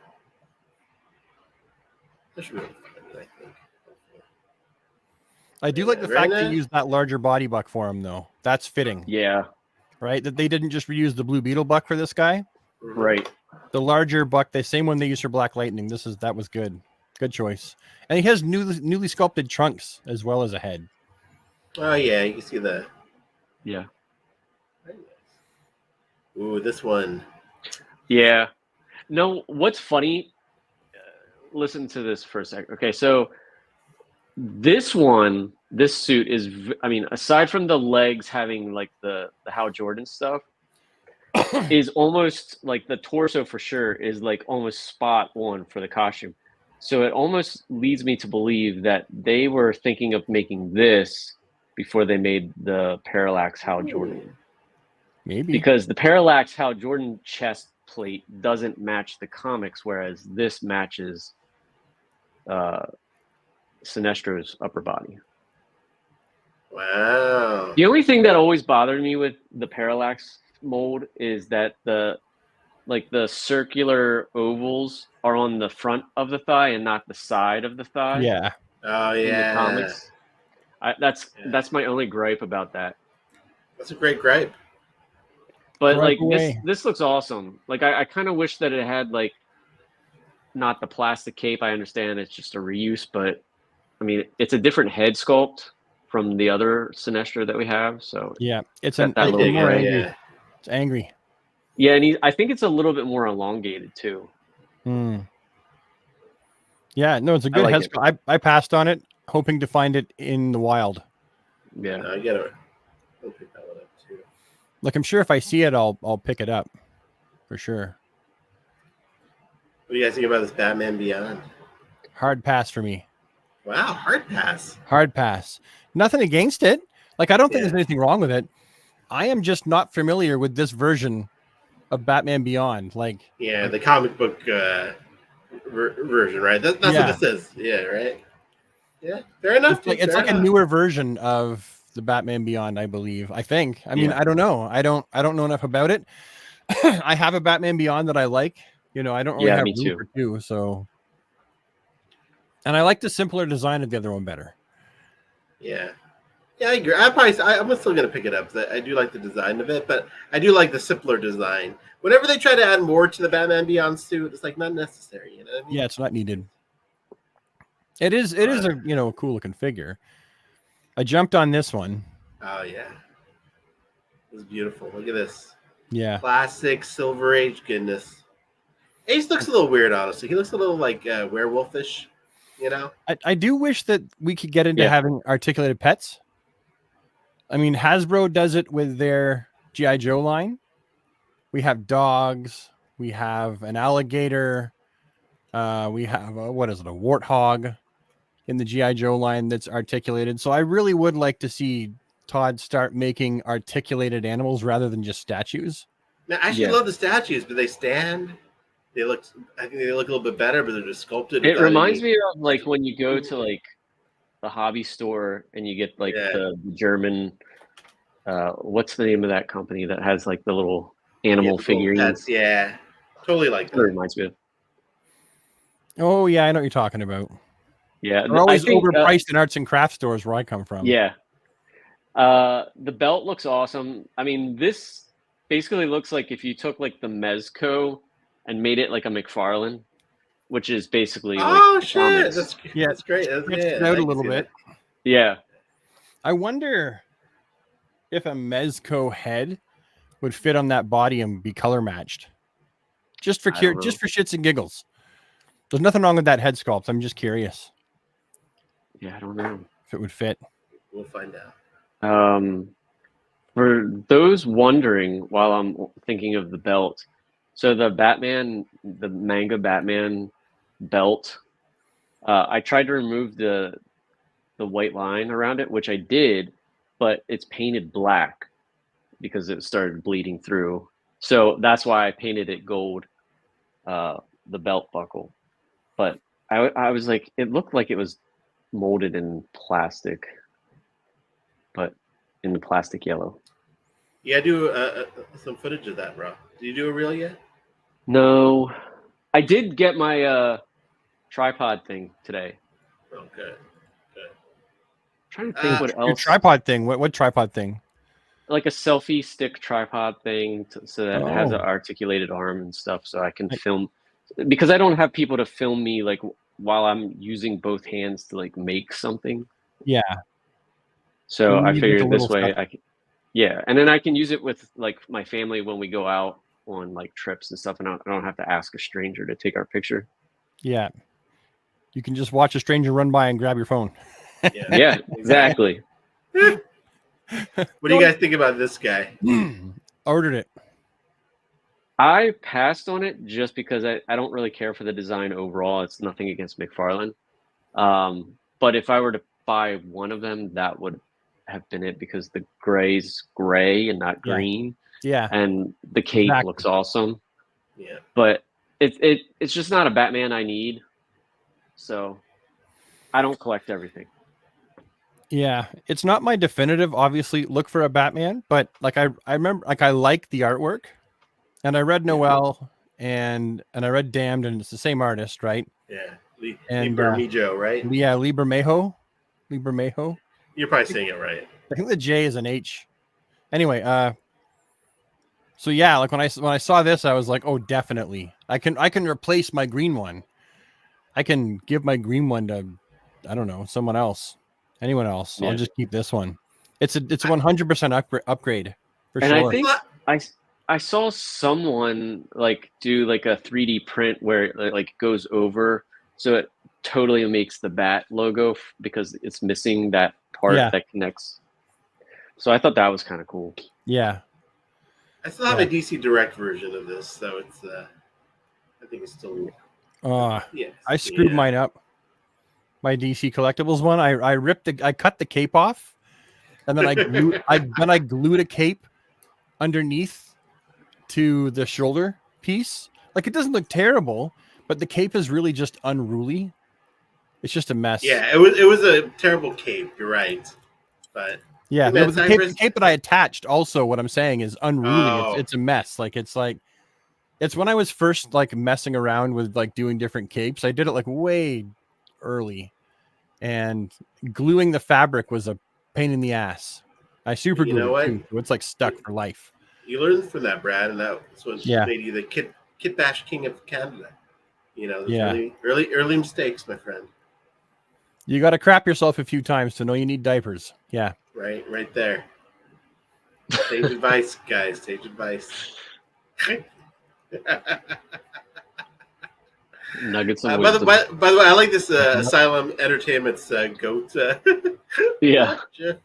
I should be able to find it, I think.
I do like the fact that you used that larger body buck for him, though. That's fitting.
Yeah.
Right? That they didn't just reuse the Blue Beetle buck for this guy.
Right.
The larger buck, the same one they used for Black Lightning. That was good. Good choice. And he has newly sculpted trunks as well as a head.
Oh yeah, you can see the.
Yeah.
Ooh, this one.
Yeah. No, what's funny? Listen to this for a second. Okay, so this suit is, I mean, aside from the legs having like the Hal Jordan stuff, is almost like the torso for sure is like almost spot on for the costume. So it almost leads me to believe that they were thinking of making this before they made the Parallax Hal Jordan.
Maybe.
Because the Parallax Hal Jordan chest plate doesn't match the comics, whereas this matches Sinestro's upper body.
Wow.
The only thing that always bothered me with the Parallax mold is that the circular ovals are on the front of the thigh and not the side of the thigh.
Yeah.
Oh yeah.
In the comics. That's my only gripe about that.
That's a great gripe.
But like this looks awesome. Like I kind of wish that it had like not the plastic cape. I understand it's just a reuse, but I mean it's a different head sculpt from the other Sinestro that we have. So
yeah, it's
that little
more angry. Yeah. It's angry.
Yeah, and I think it's a little bit more elongated too.
Yeah, no, it's a good head sculpt. I passed on it, hoping to find it in the wild.
Yeah, I get it. I'll pick that one up too.
Like I'm sure if I see it, I'll pick it up for sure.
What do you guys think about this Batman Beyond?
Hard pass for me.
Wow, hard pass.
Hard pass. Nothing against it. Like I don't think there's anything wrong with it. I am just not familiar with this version of Batman Beyond. Like
the comic book version, right? That's what this is. Yeah, right. Yeah, fair enough.
It's like a newer version of the Batman Beyond, I believe. I think. I mean, I don't know. I don't know enough about it. I have a Batman Beyond that I like. You know, I don't really have room for two, so. And I like the simpler design of the other one better.
Yeah. Yeah, I agree. I'm still gonna pick it up. I do like the design of it, but I do like the simpler design. Whenever they try to add more to the Batman Beyond suit, it's like not necessary. You know what I mean?
Yeah, it's not needed. It is a cool looking figure. I jumped on this one.
Oh yeah, it's beautiful. Look at this.
Yeah.
Classic Silver Age goodness. Ace looks a little weird, honestly. He looks a little like werewolfish. You know.
I do wish that we could get into having articulated pets. I mean, Hasbro does it with their G.I. Joe line. We have dogs. We have an alligator. We have a warthog in the G.I. Joe line that's articulated. So I really would like to see Todd start making articulated animals rather than just statues.
Now, I actually love the statues, but they stand. I think they look a little bit better, but they're just sculpted.
It reminds me of like when you go to like the hobby store and you get like the German what's the name of that company that has like the little animal figurines?
Totally like that.
It reminds me of.
Oh yeah, I know what you're talking about.
Yeah,
they're always overpriced in arts and craft stores where I come from.
Yeah. The belt looks awesome. I mean, this basically looks like if you took like the Mezco and made it like a McFarlane, which is basically
shit, that's great.
Stretched out a little bit.
Yeah.
I wonder if a Mezco head would fit on that body and be color matched. Just for shits and giggles. There's nothing wrong with that head sculpt. I'm just curious.
Yeah, I don't know
if it would fit. We'll find
out. For those wondering, while I'm thinking of the belt, so the manga Batman belt, I tried to remove the white line around it, which I did, but it's painted black because it started bleeding through. So that's why I painted it gold, the belt buckle. But I was like, it looked like it was molded in plastic, but in the plastic yellow.
Yeah, do some footage of that, bro. Did you do a reel yet?
No, I did get my tripod thing today.
Oh, good.
I'm trying to think what else.
Your tripod thing. What tripod thing?
Like a selfie stick tripod thing, so that it has an articulated arm and stuff, so I can film. Because I don't have people to film me like while I'm using both hands to like make something.
Yeah.
So I figured this way I can. Yeah, and then I can use it with like my family when we go out on like trips and stuff, and I don't have to ask a stranger to take our picture.
Yeah. You can just watch a stranger run by and grab your phone.
Yeah, exactly.
What do you guys think about this guy?
Ordered it.
I passed on it just because I don't really care for the design overall. It's nothing against McFarlane. But if I were to buy one of them, that would have been it, because the gray's gray and not green.
Yeah.
And the cape looks awesome.
Yeah.
But it's just not a Batman I need. So I don't collect everything.
Yeah, it's not my definitive, obviously, look for a Batman, but like I remember, like I like the artwork, and I read Noel and I read Damned, and it's the same artist, right?
Yeah, Lee Bermejo, right?
Yeah, Lee Bermejo.
You're probably saying it right.
I think the J is an H. Anyway, so yeah, like when I saw this, I was like, oh, definitely, I can replace my green one. I can give my green one to, I don't know, someone else. Anyone else? Yeah. I'll just keep this one. It's a 100% upgrade for sure.
And I think I saw someone like do like a 3D print where it like goes over, so it totally makes the Bat logo because it's missing that part that connects. So I thought that was kind of cool.
Yeah.
I still have a DC Direct version of this, so it's I think it's still.
I screwed mine up. My DC Collectibles one, I cut the cape off, and then I glued a cape underneath to the shoulder piece. Like, it doesn't look terrible, but the cape is really just unruly. It's just a mess.
Yeah, it was a terrible cape. You're right, but
yeah, the cape that I attached. Also, what I'm saying is unruly. It's a mess. It's when I was first like messing around with like doing different capes. I did it like way early, and gluing the fabric was a pain in the ass. I super glued it too, so it's like stuck for life.
You learned from that, Brad, and that's what made you the Kit Bash King of Canada. You know, early mistakes, my friend.
You got to crap yourself a few times to know you need diapers. Yeah,
right there. Sage advice, guys. Sage advice.
Nuggets of
by the way, I like this Asylum Entertainment's goat.
Yeah,
it's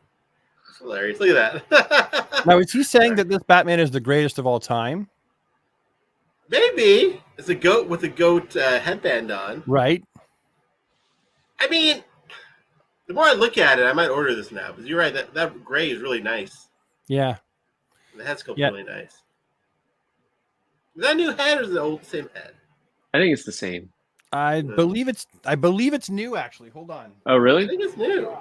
hilarious. Look at that.
Now, is he saying that this Batman is the greatest of all time?
Maybe it's a goat with a goat headband on.
Right.
I mean, the more I look at it, I might order this now. Because you're right, that gray is really nice.
Yeah.
The head sculpt's really nice. Is that a new head or is it the same head?
I think it's the same.
I believe it's new, actually. Hold on.
Oh, really?
I think it's new.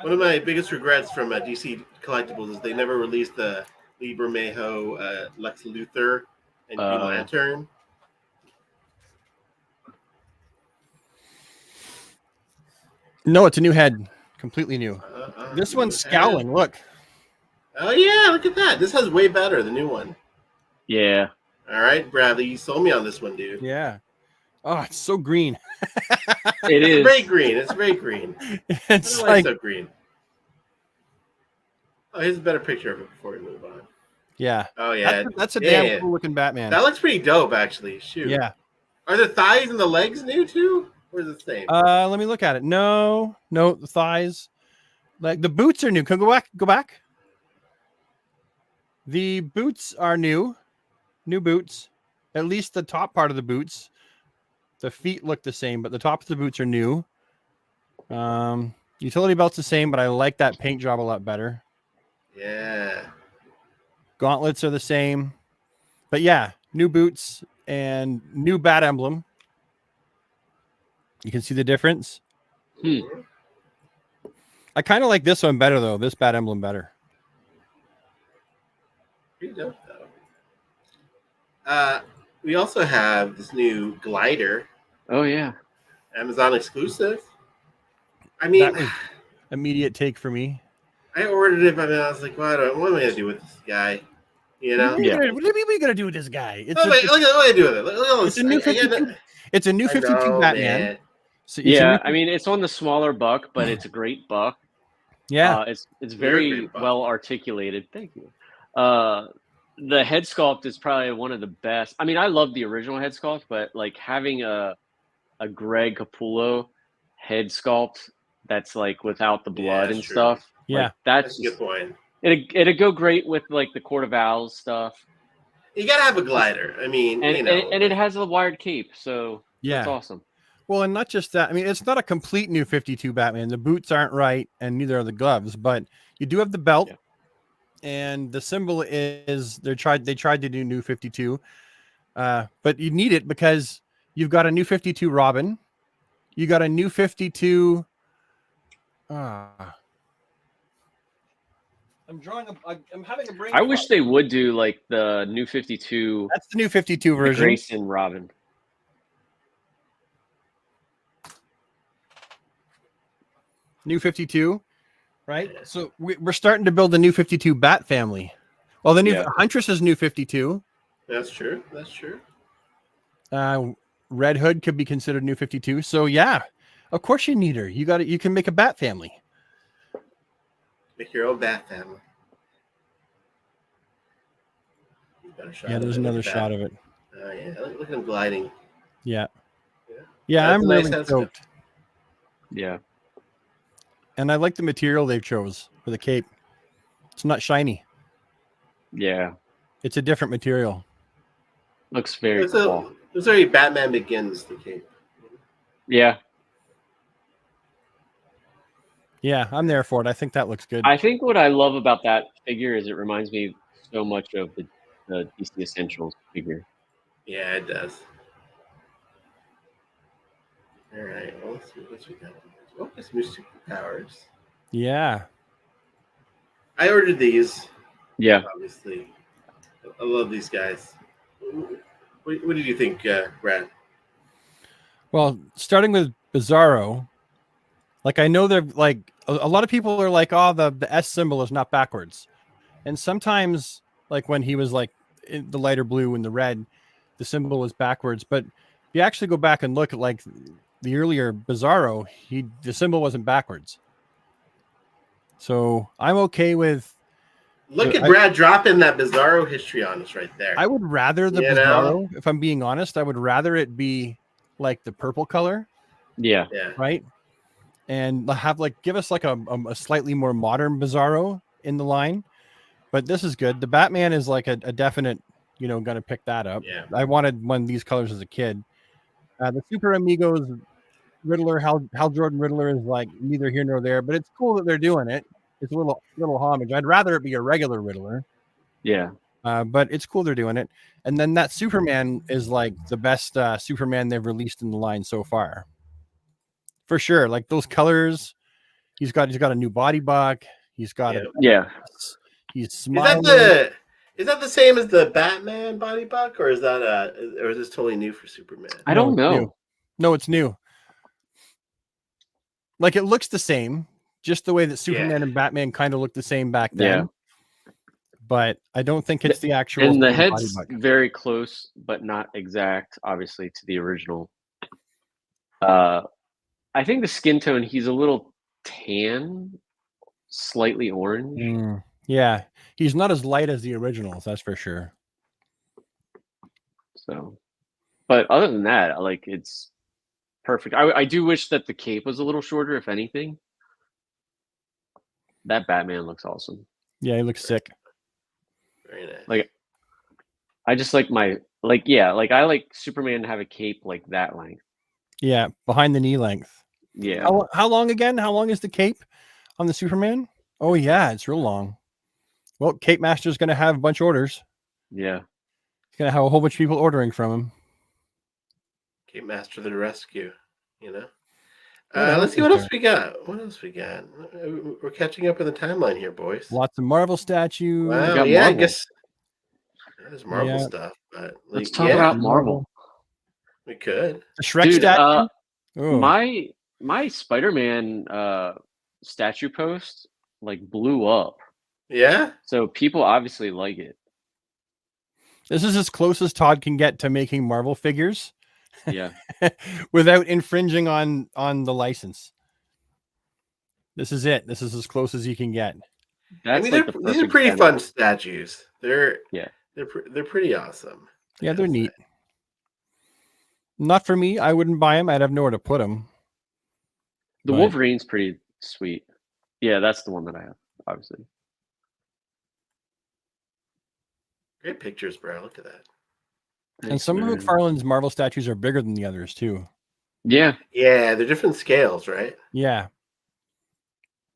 One of my biggest regrets from DC Collectibles is they never released the Lee Bermejo Lex Luthor and Green Lantern.
No, it's a new head, completely new. This one's scowling.
Head.
Look.
Oh yeah, look at that. This has way better, the new one.
Yeah.
All right, Bradley, you sold me on this one, dude.
Yeah. Oh, it's so green.
It is
very green. It's very green.
It's like
so green. Oh, here's a better picture of it before we move on.
Yeah.
Oh yeah.
That's a damn cool looking Batman.
That looks pretty dope, actually. Shoot.
Yeah.
Are the thighs and the legs new too? Or is it the same?
Let me look at it. No, the thighs. Like the boots are new. Can go back. The boots are new. New boots. At least the top part of the boots. The feet look the same, but the top of the boots are new. Utility belt's the same, but I like that paint job a lot better.
Yeah.
Gauntlets are the same. But yeah, new boots and new bat emblem. You can see the difference. I kind of like this one better, though. This bat emblem better.
Pretty dope, though. We also have this new glider.
Oh, yeah.
Amazon exclusive. I mean,
that was immediate take for me.
I ordered it, but I was like, what am I going to do with this guy? You know?
What are you going to do with this guy?
Look at what I do with it.
It's a new 52. It's a new 52 Batman.
Man.
So
I mean, it's on the smaller buck, but it's a great buck.
Yeah.
It's very well articulated. Thank you. The head sculpt is probably one of the best. I mean, I love the original head sculpt, but like having a Greg Capullo head sculpt that's like without the blood and
true.
Like,
that's a good point.
It'd go great with like the Court of Owls stuff.
You gotta have a glider. I mean,
and it has a wired cape, so that's awesome.
Well, and not just that. I mean, it's not a complete new 52 Batman. The boots aren't right, and neither are the gloves. But you do have the belt, and the symbol is they tried to do new 52, but you need it because you've got a new 52 Robin, you got a new 52. I'm having a brain.
I wish they would do like the new 52.
That's the new 52 version.
Grayson Robin.
New 52, right? So we're starting to build the new 52 Bat family. Well, the new Huntress is new 52.
That's true. That's true.
Red Hood could be considered new 52. So yeah, of course you need her. You can make a Bat family.
Make your own Bat family.
There's another shot of it.
Oh yeah, look at him gliding.
Yeah, I'm really stoked.
Yeah.
And I like the material they chose for the cape. It's not shiny.
Yeah.
It's a different material.
Looks very cool.
It's very Batman Begins, the cape.
Yeah.
Yeah, I'm there for it. I think that looks good.
I think what I love about that figure is it reminds me so much of the DC Essentials figure.
Yeah, it does. All right. Well, let's see what we got. Oh, it's new superpowers.
Yeah.
I ordered these.
Yeah.
Obviously. I love these guys. What did you think, Brad?
Well, starting with Bizarro, like I know they're like a lot of people are like, oh, the S symbol is not backwards. And sometimes like when he was like in the lighter blue and the red, the symbol was backwards. But if you actually go back and look at like the earlier Bizarro, the symbol wasn't backwards. So I'm okay with.
Look at Brad dropping that Bizarro history on us right there.
I would rather the Bizarro, if I'm being honest, I would rather it be like the purple color.
Yeah.
Right. And give us like a slightly more modern Bizarro in the line. But this is good. The Batman is like a definite, going to pick that up.
Yeah.
I wanted one of these colors as a kid. The Super Amigos Riddler, Hal Jordan Riddler is like neither here nor there, but it's cool that they're doing it. It's a little homage. I'd rather it be a regular Riddler.
Yeah.
But it's cool they're doing it. And then that Superman is like the best Superman they've released in the line so far. For sure. Like those colors. He's got a new body buck. He's got he's smiling.
Is that the same as the Batman body buck, or is this totally new for Superman?
I don't know.
No, it's new. Like it looks the same, just the way that Superman and Batman kind of looked the same back then.
Yeah.
But I don't think it's the actual.
And the head's very close, but not exact, obviously, to the original. I think the skin tone, he's a little tan, slightly orange.
Yeah, he's not as light as the originals, that's for sure.
So, but other than that, like it's perfect. I do wish that the cape was a little shorter, if anything. That Batman looks awesome.
Yeah, he looks sick.
Very nice.
Like, I just like I like Superman to have a cape like that length.
Yeah, behind the knee length.
Yeah.
How long again? How long is the cape on the Superman? Oh yeah, it's real long. Well, Cape Master's going to have a bunch of orders.
Yeah.
He's going to have a whole bunch of people ordering from him.
Cape Master to the rescue, you know? Let's see what else we got. What else we got? We're catching up in the timeline here, boys.
Lots of Marvel statues.
Wow, yeah, Marvel. I guess there's Marvel stuff. But
let's talk about Marvel.
We could.
The Shrek statue.
My Spider-Man statue post like blew up.
Yeah.
So people obviously like it.
This is as close as Todd can get to making Marvel figures.
Yeah.
Without infringing on the license. This is it. This is as close as you can get.
That's these are pretty fun statues. They're pretty awesome.
Yeah, they're neat. Not for me. I wouldn't buy them. I'd have nowhere to put them.
The Wolverine's pretty sweet. Yeah, that's the one that I have, obviously.
Great pictures, bro. Look at that.
And some of McFarlane's Marvel statues are bigger than the others too.
Yeah.
Yeah, they're different scales, right?
Yeah.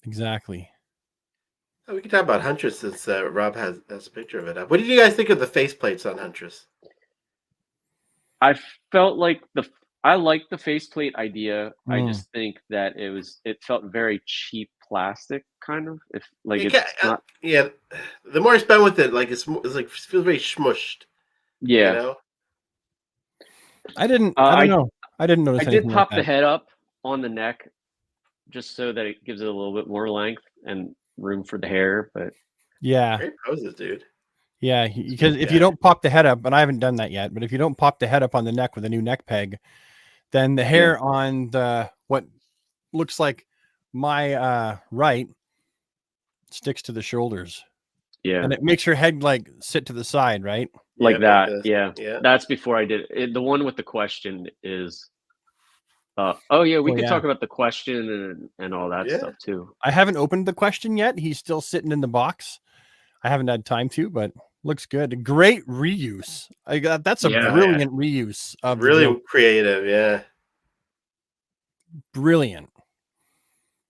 Exactly.
Oh, we can talk about Huntress since Rob has a picture of it up. What did you guys think of the faceplates on Huntress?
I felt like I liked the faceplate idea. I just think that it felt very cheap plastic, kind of. If like it's not.
Yeah, the more I spend with it, like it's like it feels very smushed.
Yeah.
You know?
I don't know. I didn't notice.
I did pop the head up on the neck, just so that it gives it a little bit more length and room for the hair. But
yeah,
great poses, dude.
Yeah, because if you don't pop the head up, and I haven't done that yet, but if you don't pop the head up on the neck with a new neck peg, then the hair on the what looks like my right sticks to the shoulders.
Yeah,
and it makes your head like sit to the side, right?
Like that. Yeah. That's before I did it. The one with the question is. We could talk about the question and all that stuff too.
I haven't opened the question yet. He's still sitting in the box. I haven't had time to, but looks good. Great reuse. That's a brilliant reuse of
really creative. Yeah,
brilliant.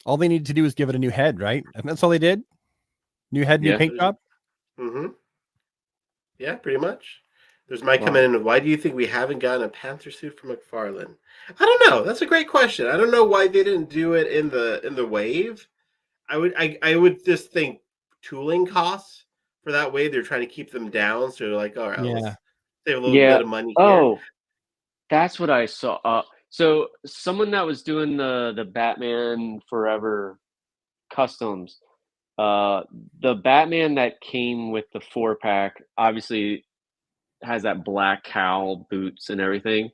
All they needed to do is give it a new head, right? And that's all they did. New head, new paint job.
Mm-hmm. Yeah, pretty much. There's Mike coming in. Why do you think we haven't gotten a Panther suit from McFarlane? I don't know. That's a great question. I don't know why they didn't do it in the wave. I would just think tooling costs for that wave. They're trying to keep them down, so they're like, all right, let's save a little bit of money.
Oh, that's what I saw. So someone that was doing the Batman Forever customs, the Batman that came with the 4-pack obviously has that black cowl, boots, and everything.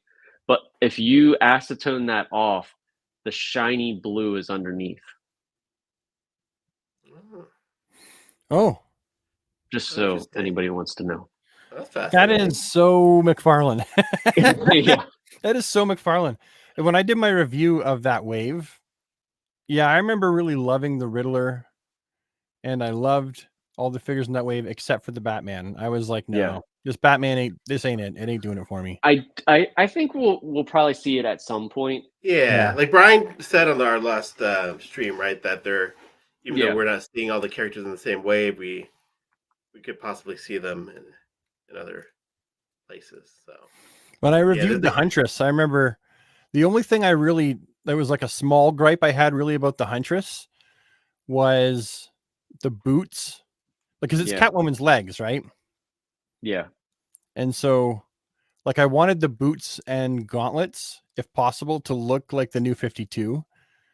But if you acetone that off, the shiny blue is underneath.
Oh.
Just so anybody wants to know.
That is so McFarlane.
Yeah.
That is so McFarlane. When I did my review of that wave, I remember really loving the Riddler, and I loved all the figures in that wave except for the Batman. I was like, no, this Batman ain't it. It ain't doing it for me.
I think we'll probably see it at some point.
Yeah. Like Brian said on our last stream, right, that they're even though we're not seeing all the characters in the same wave, we could possibly see them in other places. So
when I reviewed the Huntress, I remember the only thing there was like a small gripe I had really about the Huntress was the boots, because it's Catwoman's legs, right?
Yeah.
And so like I wanted the boots and gauntlets, if possible, to look like the New 52.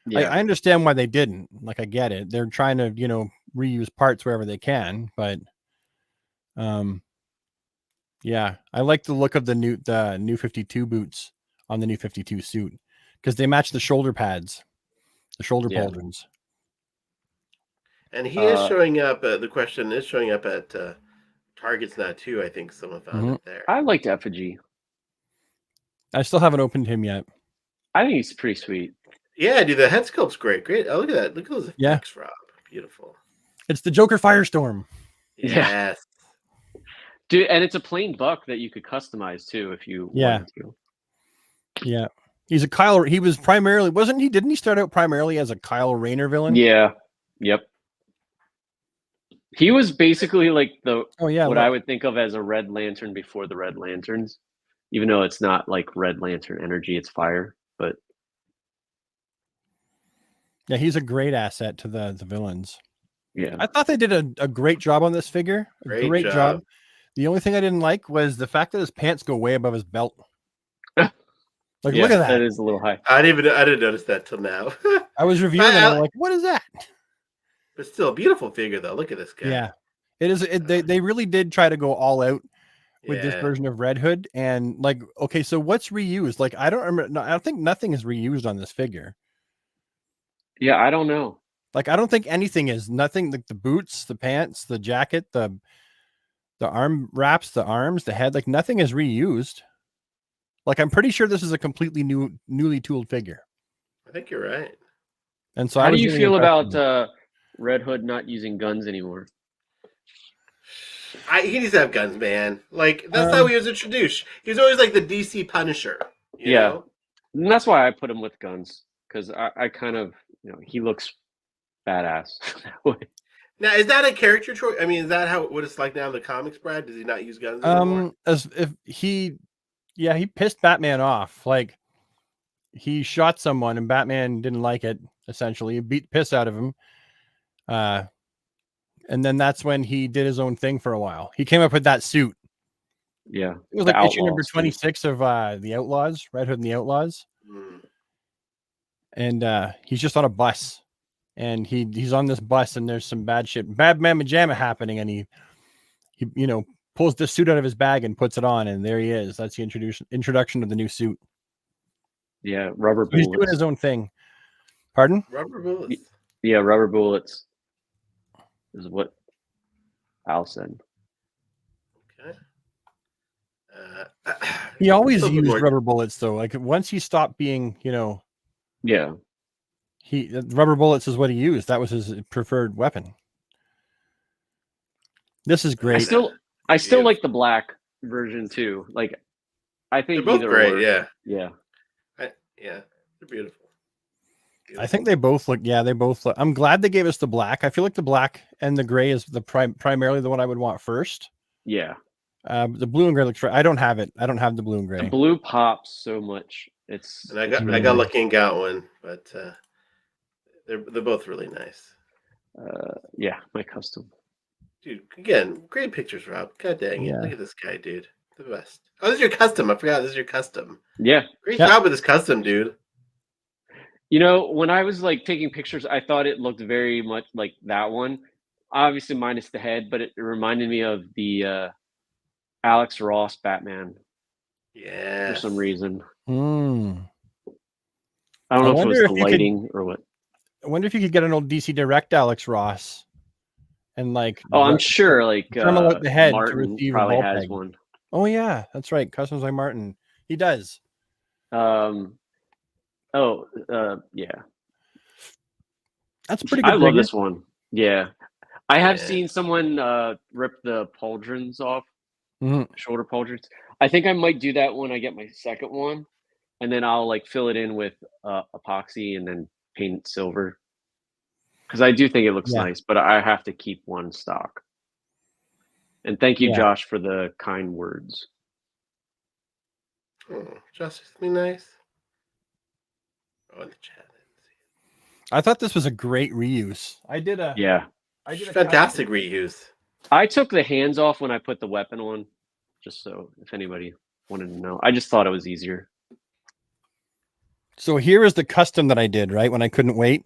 Yeah. I understand why they didn't. Like, I get it. They're trying to, reuse parts wherever they can, but yeah, I like the look of the new 52 boots on the new 52 suit because they match the shoulder pads, the shoulder pauldrons.
And he is showing up. The question is showing up at Targets now too. I think someone found it there.
I liked Effigy.
I still haven't opened him yet.
I think he's pretty sweet.
Yeah, dude, the head sculpt's great. Great. Oh, look at that. Look at those effects, Rob. Beautiful.
It's the Joker Firestorm.
Yes.
Dude, and it's a plain buck that you could customize too if you wanted to.
Yeah. He's a Kyle. He was primarily, wasn't he? Didn't he start out primarily as a Kyle Rayner villain?
Yeah. Yep. He was basically like what I would think of as a Red Lantern before the Red Lanterns, even though it's not like Red Lantern energy, it's fire. But
yeah, he's a great asset to the villains.
Yeah.
I thought they did a great job on this figure. Great job. The only thing I didn't like was the fact that his pants go way above his belt. Like, look at that.
That is a little high.
I didn't notice that till now.
I was reviewing it and I'm like, what is that?
But still a beautiful figure though. Look at this guy.
Yeah. It is. They really did try to go all out with this version of Red Hood. And like, okay, so what's reused? Like, I don't remember. No, I don't think nothing is reused on this figure.
Yeah, I don't know.
Like, I don't think anything is. Nothing. Like the boots, the pants, the jacket, the arm wraps, the arms, the head. Like nothing is reused. Like, I'm pretty sure this is a completely newly tooled figure.
I think you're right.
And so,
how do you feel about Red Hood not using guns anymore?
He needs to have guns, man. Like, that's how he was introduced. He was always like the DC Punisher. You know?
And that's why I put him with guns, because I kind of, he looks badass that way.
Now, is that a character choice? I mean, is that what it's like now in the comics, Brad? Does he not use guns anymore?
He pissed Batman off. Like, he shot someone and Batman didn't like it. Essentially, he beat the piss out of him. And then that's when he did his own thing for a while. He came up with that suit.
Yeah,
it was like issue number 26 of the Outlaws, Red Hood and the Outlaws. And he's just on a bus, and he's on this bus, and there's some bad mamma jamma happening, and he pulls the suit out of his bag and puts it on, and there he is. That's the introduction of the new suit.
Yeah, rubber bullets.
He's doing his own thing. Pardon?
Rubber bullets.
Yeah, rubber bullets is what Al said.
Okay.
He always used rubber bullets, though. Like, once he stopped being,
yeah,
rubber bullets is what he used. That was his preferred weapon. This is great.
I still like the black version too. Like, I think
they're both great. Yeah.
Yeah,
they're beautiful.
I think they both look. Yeah, they both look. I'm glad they gave us the black. I feel like the black and the gray is the primarily the one I would want first.
Yeah.
The blue and gray looks. I don't have it. I don't have the blue and gray.
The blue pops so much.
And I got lucky and got one, but they're both really nice.
Yeah, my custom.
Dude, again, great pictures, Rob. God dang it! Look at this guy, dude. The best. Oh, this is your custom. I forgot this is your custom.
Yeah.
Great job with this custom, dude.
When I was like taking pictures, I thought it looked very much like that one. Obviously minus the head, but it reminded me of the Alex Ross Batman.
Yeah.
For some reason.
I
don't know if it was the lighting or what.
I wonder if you could get an old DC Direct Alex Ross and like.
Oh, I'm sure like
out the head
Martin
to receive
probably
a
has
peg.
one.
Oh yeah, that's right. Customs by Martin. He does.
Yeah.
That's pretty good.
I love this one. Yeah. I have seen someone rip the pauldrons off, shoulder pauldrons. I think I might do that when I get my second one, and then I'll like fill it in with epoxy and then paint it silver. Because I do think it looks nice, but I have to keep one stock. And thank you, Josh, for the kind words.
Oh, Josh, is me nice. Oh, in the chat.
I thought this was a great reuse. I did a
fantastic reuse.
I took the hands off when I put the weapon on, just so if anybody wanted to know. I just thought it was easier.
So here is the custom that I did, right? When I couldn't wait.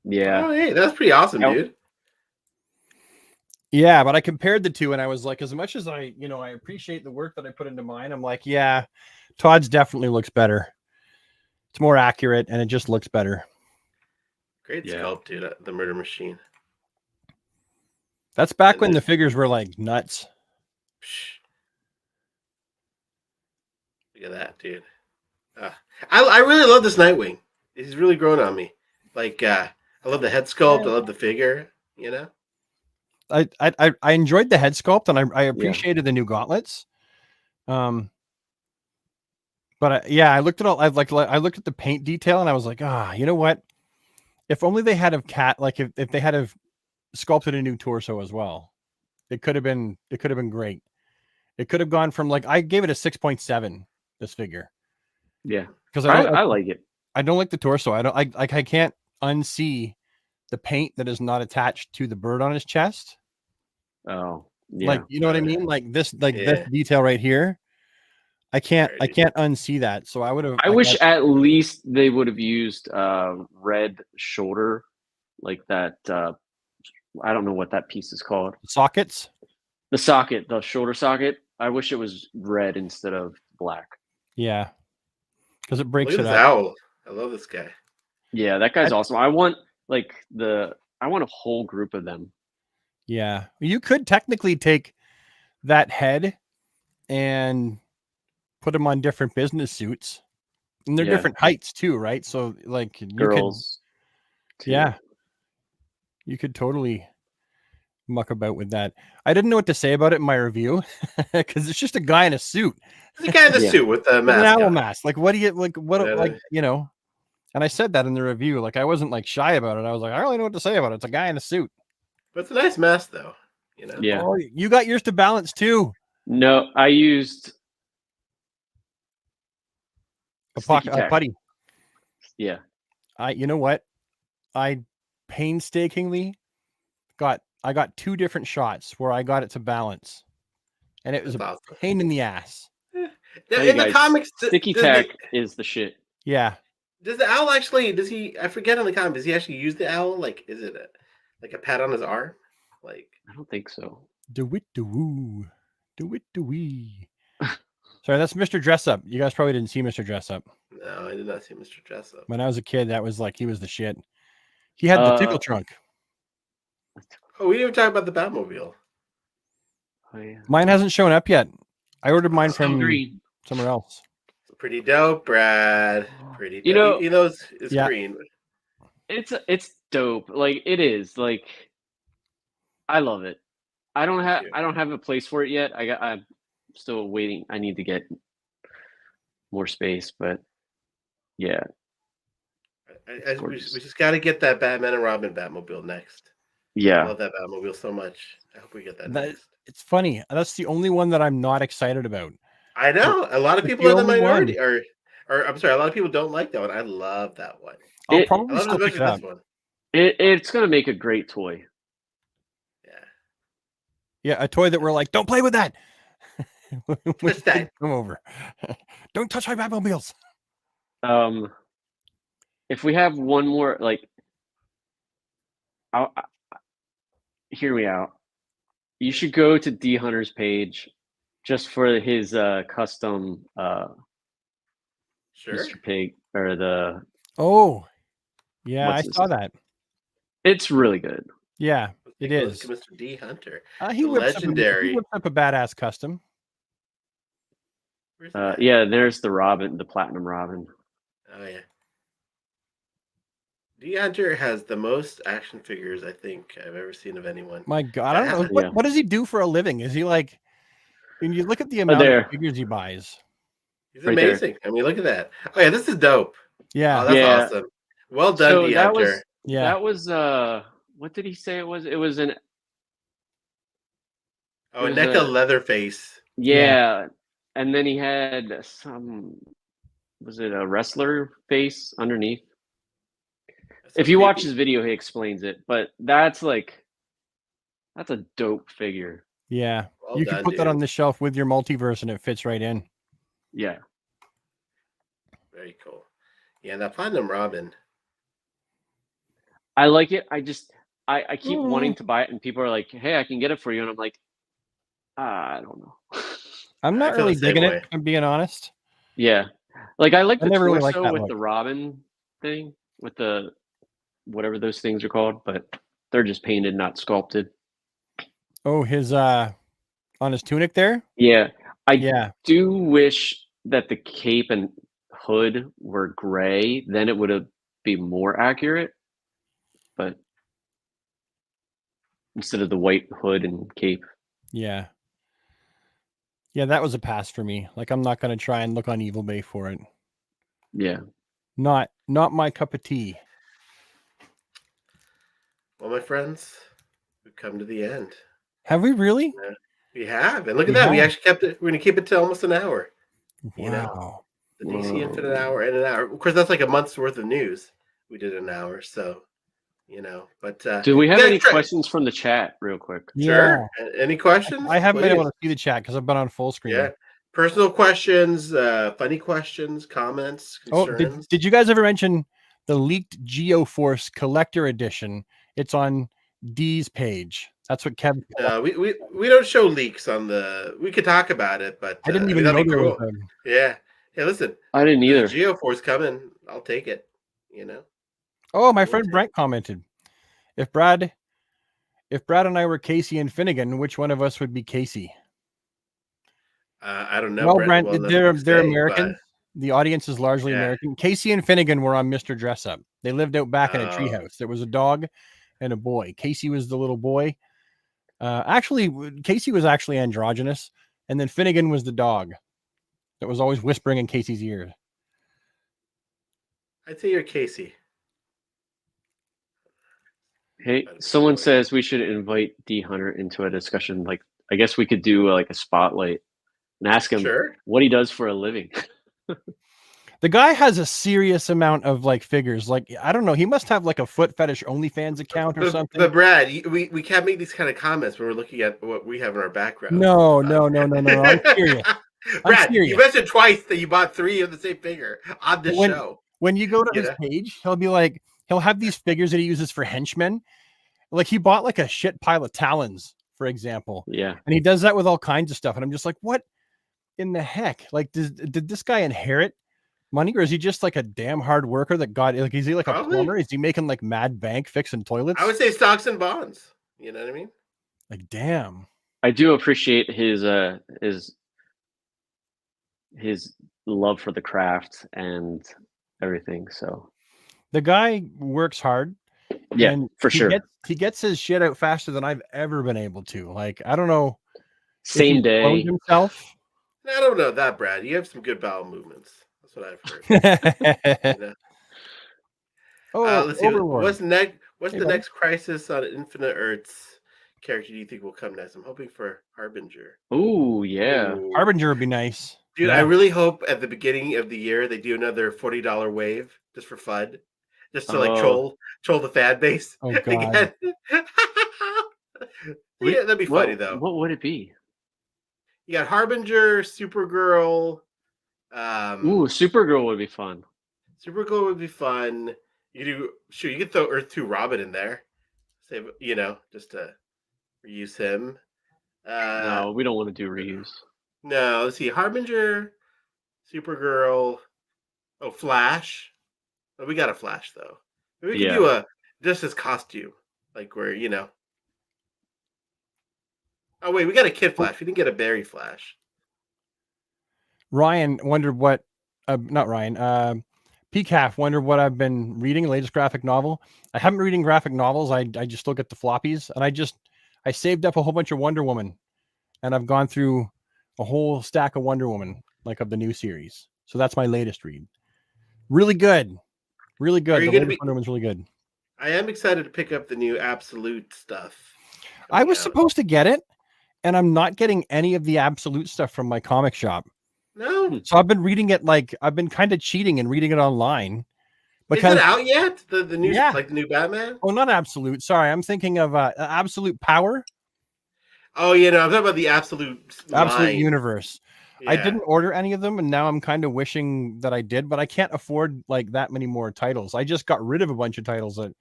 Yeah.
Oh, hey, that's pretty awesome, dude.
Yeah, but I compared the two and I was like, as much as I appreciate the work that I put into mine, I'm like, yeah, Todd's definitely looks better. It's more accurate and it just looks better.
Great sculpt, dude. The Murder Machine.
That's back when the figures were like nuts.
Look at that, dude. I really love this Nightwing. He's really grown on me. Like, I love the head sculpt. I love the figure. You know.
I enjoyed the head sculpt and I appreciated the new gauntlets. But I looked at I looked at the paint detail and I was like, you know what? If only they had if they had sculpted a new torso as well, it could have been great. It could have gone from I gave it a 6.7. This figure.
Yeah,
because
I like it.
I don't like the torso. I can't unsee the paint that is not attached to the bird on his chest.
Oh, yeah.
You know what I mean? This detail right here. I can't unsee that. So I would have.
I wish at least they would have used red shoulder, like that. I don't know what that piece is called.
Sockets.
The socket, the shoulder socket. I wish it was red instead of black.
Yeah, because it breaks
Look at
it
this
up.
owl. I love this guy.
Yeah, that guy's awesome. I want I want a whole group of them.
Yeah, you could technically take that head and put them on different business suits, and they're different heights too, right? So
girls,
you could totally muck about with that. I didn't know what to say about it in my review because it's just a guy in a suit.
The guy in the suit with the mask.
An owl mask. What do you And I said that in the review. I wasn't shy about it. I was like, I don't really know what to say about it. It's a guy in a suit.
But it's a nice mask though. You know.
Yeah.
Oh, you got yours to balance too.
No, I used
a putty.
Yeah.
You know what? I painstakingly got 2 different shots where I got it to balance. And it was a pain in the ass.
In the comics,
sticky tack is the shit.
Yeah.
Does the owl actually? I forget on the comic. Does he actually use the owl? Is it a pat on his arm?
I don't think so.
Do it do woo, do it do wee. Sorry, that's Mr. Dress Up. You guys probably didn't see Mr. Dress Up.
No, I did not see Mr. Dress Up.
When I was a kid, that was he was the shit. He had the tickle trunk.
Oh, we didn't even talk about the Batmobile.
Oh, yeah.
Mine hasn't shown up yet. I ordered mine from somewhere else.
Pretty dope, Brad. Pretty dope. It's green.
It's dope. It is. I love it. I don't have a place for it yet. I'm still waiting. I need to get more space, but yeah.
We just got to get that Batman and Robin Batmobile next.
Yeah.
I love that Batmobile so much. I hope we get that next.
It's funny. That's the only one that I'm not excited about.
I know. A lot of people are the minority. Or I'm sorry, a lot of people don't like that one. I love that one.
I'll probably still pick
this one.
It's going to make a great toy.
Yeah.
Yeah, a toy that we're like, don't play with that.
What's that?
Come over. Don't touch my Batmobiles.
If we have one more, hear me out. You should go to D Hunter's page just for his custom Mr. Pig or the.
Oh, yeah, I saw that.
It's really good.
Yeah, it is.
Mr. D Hunter.
He
legendary.
He whips up a badass custom.
Yeah, there's the Robin, the Platinum Robin.
Oh yeah. D Hunter has the most action figures I think I've ever seen of anyone.
My God, I don't know what does he do for a living? Is he when you look at the amount of figures he buys?
He's amazing. I mean, look at that. Oh yeah, this is dope.
Yeah,
that's awesome. Well done, D Hunter.
That was what did he say it was? It was an
a NECA Leatherface.
Yeah. And then he had was it a wrestler face underneath? If you watch his video, he explains it, but that's a dope figure.
Yeah. You can put that on the shelf with your multiverse and it fits right in.
Yeah.
Very cool. Yeah, that Platinum Robin.
I like it. I keep wanting to buy it, and people are like, "Hey, I can get it for you," and I'm like, I don't know.
I'm not really digging it. I'm being honest.
Yeah, like I like the
never
torso
really liked that
with
look.
the Robin thing, with the whatever those things are called, but they're just painted, not sculpted.
Oh, his on his tunic there?
Yeah. I do wish that the cape and hood were gray, then it would have be more accurate. But instead of the white hood and cape.
Yeah. Yeah, that was a pass for me. Like, I'm not going to try and look on Evil Bay for it.
Yeah.
Not my cup of tea.
Well, my friends, we've come to the end.
Have we really?
Yeah, we have. And look at that. We actually kept it. We're going to keep it to almost an hour.
Wow.
You know, the DC Infinite hour and an hour. Of course, that's like a month's worth of news. We did an hour. So, you know, but
do we have any questions from the chat real quick?
Sure. Yeah. Any questions?
I haven't been able to see the chat because I've been on full screen.
Yeah. Personal questions, funny questions, comments, concerns.
Oh, did you guys ever mention the leaked GeoForce collector edition? It's on D's page. That's what Kev.
We don't show leaks on the. We could talk about it, but
I didn't even know there was
cool. Yeah. Hey, listen.
I didn't either.
GeoForce coming. I'll take it. You know.
Oh, my friend Brent commented, if Brad and I were Casey and Finnegan, which one of us would be Casey?
I don't know.
Well, Brent, they're American. But... The audience is largely American. Casey and Finnegan were on Mr. Dress Up. They lived out back in a treehouse. There was a dog and a boy. Casey was the little boy. Actually, Casey was actually androgynous, and then Finnegan was the dog that was always whispering in Casey's ear.
I'd say you're Casey.
Hey, someone says we should invite D Hunter into a discussion. Like, I guess we could do like a spotlight and ask him what he does for a living.
The guy has a serious amount of like figures. Like, I don't know. He must have like a foot fetish OnlyFans account or something.
But Brad, we can't make these kind of comments when we're looking at what we have in our background.
No. I'm serious.
Brad, you mentioned twice that you bought 3 of the same figure on this show.
When you go to his page, he'll be like, he'll have these figures that he uses for henchmen. Like he bought like a shit pile of Talons, for example.
Yeah.
And he does that with all kinds of stuff. And I'm just like, what in the heck? Like, did this guy inherit money, or is he just like a damn hard worker that got like, is he like a plumber? Is he making like mad bank fixing toilets?
I would say stocks and bonds. You know what I mean?
Like, damn.
I do appreciate his love for the craft and everything. So
the guy works hard.
Yeah, for sure.
He gets his shit out faster than I've ever been able to. Like, I don't know.
Same day.
Himself.
I don't know that, Brad. You have some good bowel movements. That's what I've heard. You know?
Oh,
let's see. What's the next crisis on Infinite Earths character do you think will come next? I'm hoping for Harbinger.
Oh, yeah.
Ooh. Harbinger would be nice.
Dude, I really hope at the beginning of the year they do another $40 wave just for fun. Just to like troll the fan base.
Oh, God.
Yeah, that'd be funny though.
What would it be?
You got Harbinger, Supergirl.
Supergirl would be fun.
Supergirl would be fun. You could throw Earth 2 Robin in there. Save, just to reuse him.
No, we don't want to do reuse.
No, let's see. Harbinger, Supergirl. Oh, Flash. Oh, we got a Flash though. Maybe we could do just his costume, like where Oh wait, we got a Kid Flash. We didn't get a Barry Flash.
Ryan wondered what, not Ryan. PCAF wondered what I've been reading. Latest graphic novel. I haven't been reading graphic novels. I just look at the floppies, and I saved up a whole bunch of Wonder Woman, and I've gone through a whole stack of Wonder Woman, like of the new series. So that's my latest read. Really good. Really good. The latest Wonder Woman's really good.
I am excited to pick up the new Absolute stuff.
I was supposed to get it, and I'm not getting any of the Absolute stuff from my comic shop.
No.
So I've been reading it I've been kind of cheating and reading it online.
Because, is it out yet? The new like the new Batman?
Oh, not Absolute. Sorry, I'm thinking of Absolute Power.
Oh, I'm talking about the Absolute
Universe. I didn't order any of them, and now I'm kind of wishing that I did, but I can't afford like that many more titles. I just got rid of a bunch of titles that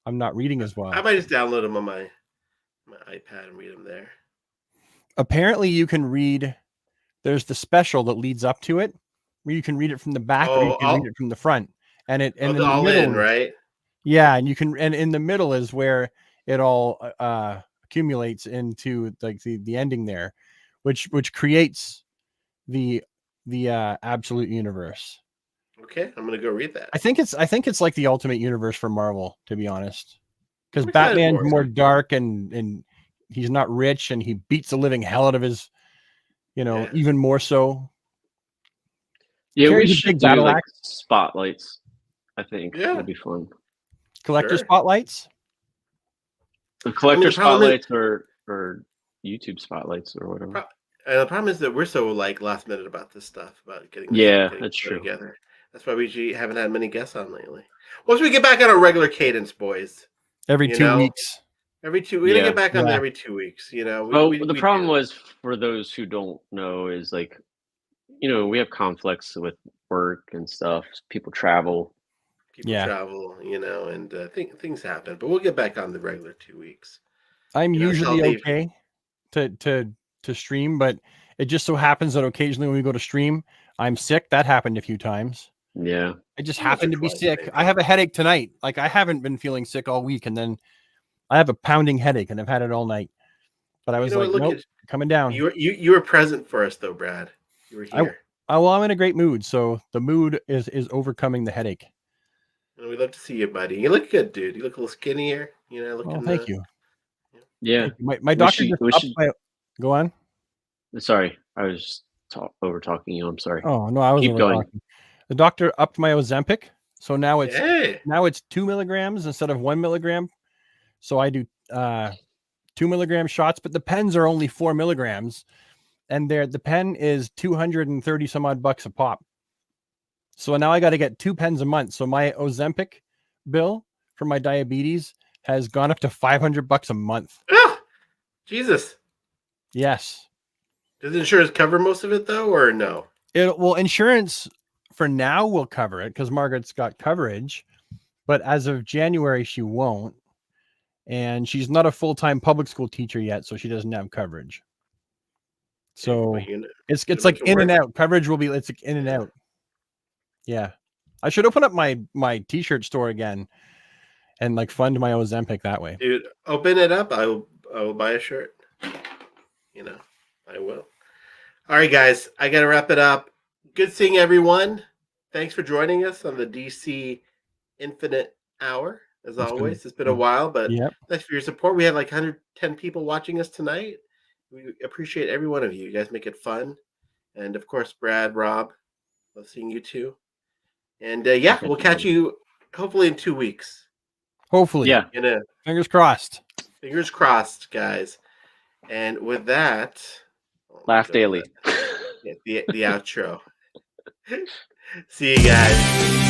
I'm not reading as well.
I might just download them on my iPad and read them there.
Apparently, you can read. There's the special that leads up to it, where you can read it from the back or you can read it from the front, and in the middle,
right?
Yeah, and you can, and in the middle is where it all accumulates into like the ending there, which creates the absolute universe.
Okay, I'm gonna go read that.
I think it's like the ultimate universe for Marvel, to be honest, because Batman's more dark and he's not rich and he beats the living hell out of his, even more so.
Yeah, we should do like spotlights. I think that'd be fun.
Collector spotlights.
The collector spotlights or YouTube spotlights or whatever.
The problem is that we're so like last minute about this stuff, about getting
that's true.
Together. That's why we haven't had many guests on lately. Once we get back on a regular cadence, boys.
Every 2 weeks.
We're gonna get back on every 2 weeks.
The problem was, for those who don't know, is like, we have conflicts with work and stuff. People travel.
And things happen. But we'll get back on the regular 2 weeks.
I'm usually okay to stream, but it just so happens that occasionally when we go to stream, I'm sick. That happened a few times.
Yeah.
I just happened to be sick. Maybe. I have a headache tonight. Like, I haven't been feeling sick all week, and then I have a pounding headache, and I've had it all night. But I was nope, coming down.
You were present for us, though, Brad. You were here.
Well, I'm in a great mood, so the mood is overcoming the headache.
And we'd love to see you, buddy. You look good, dude. You look a little skinnier.
Thank you.
Yeah.
My doctor Go on.
Sorry, I was over talking you. I'm sorry.
Oh no, I wasn't.
Keep going.
Talking. The doctor upped my Ozempic, so now it's 2 milligrams instead of 1 milligram. So I do 2 milligram shots, but the pens are only 4 milligrams, and the pen is $230 some odd bucks a pop. So now I got to get 2 pens a month. So my Ozempic bill for my diabetes has gone up to $500 a month.
Oh, Jesus.
Yes.
Does insurance cover most of it though, or no?
Insurance for now will cover it because Margaret's got coverage, but as of January she won't, and she's not a full-time public school teacher yet, so she doesn't have coverage. So it's like in and out. Coverage will be it's like in and out. Yeah, I should open up my t-shirt store again and like fund my Ozempic that way.
Dude, open it up. I will buy a shirt. I will. All right, guys, I got to wrap it up. Good seeing everyone. Thanks for joining us on the DC Infinite Hour. As always, it's been a while, but thanks for your support. We had like 110 people watching us tonight. We appreciate every one of you. You guys make it fun. And of course, Brad, Rob, love seeing you too. And we'll catch you hopefully in 2 weeks.
Hopefully. Yeah. Fingers crossed.
Fingers crossed, guys. And with that,
Laugh Daily.
The outro. See you guys.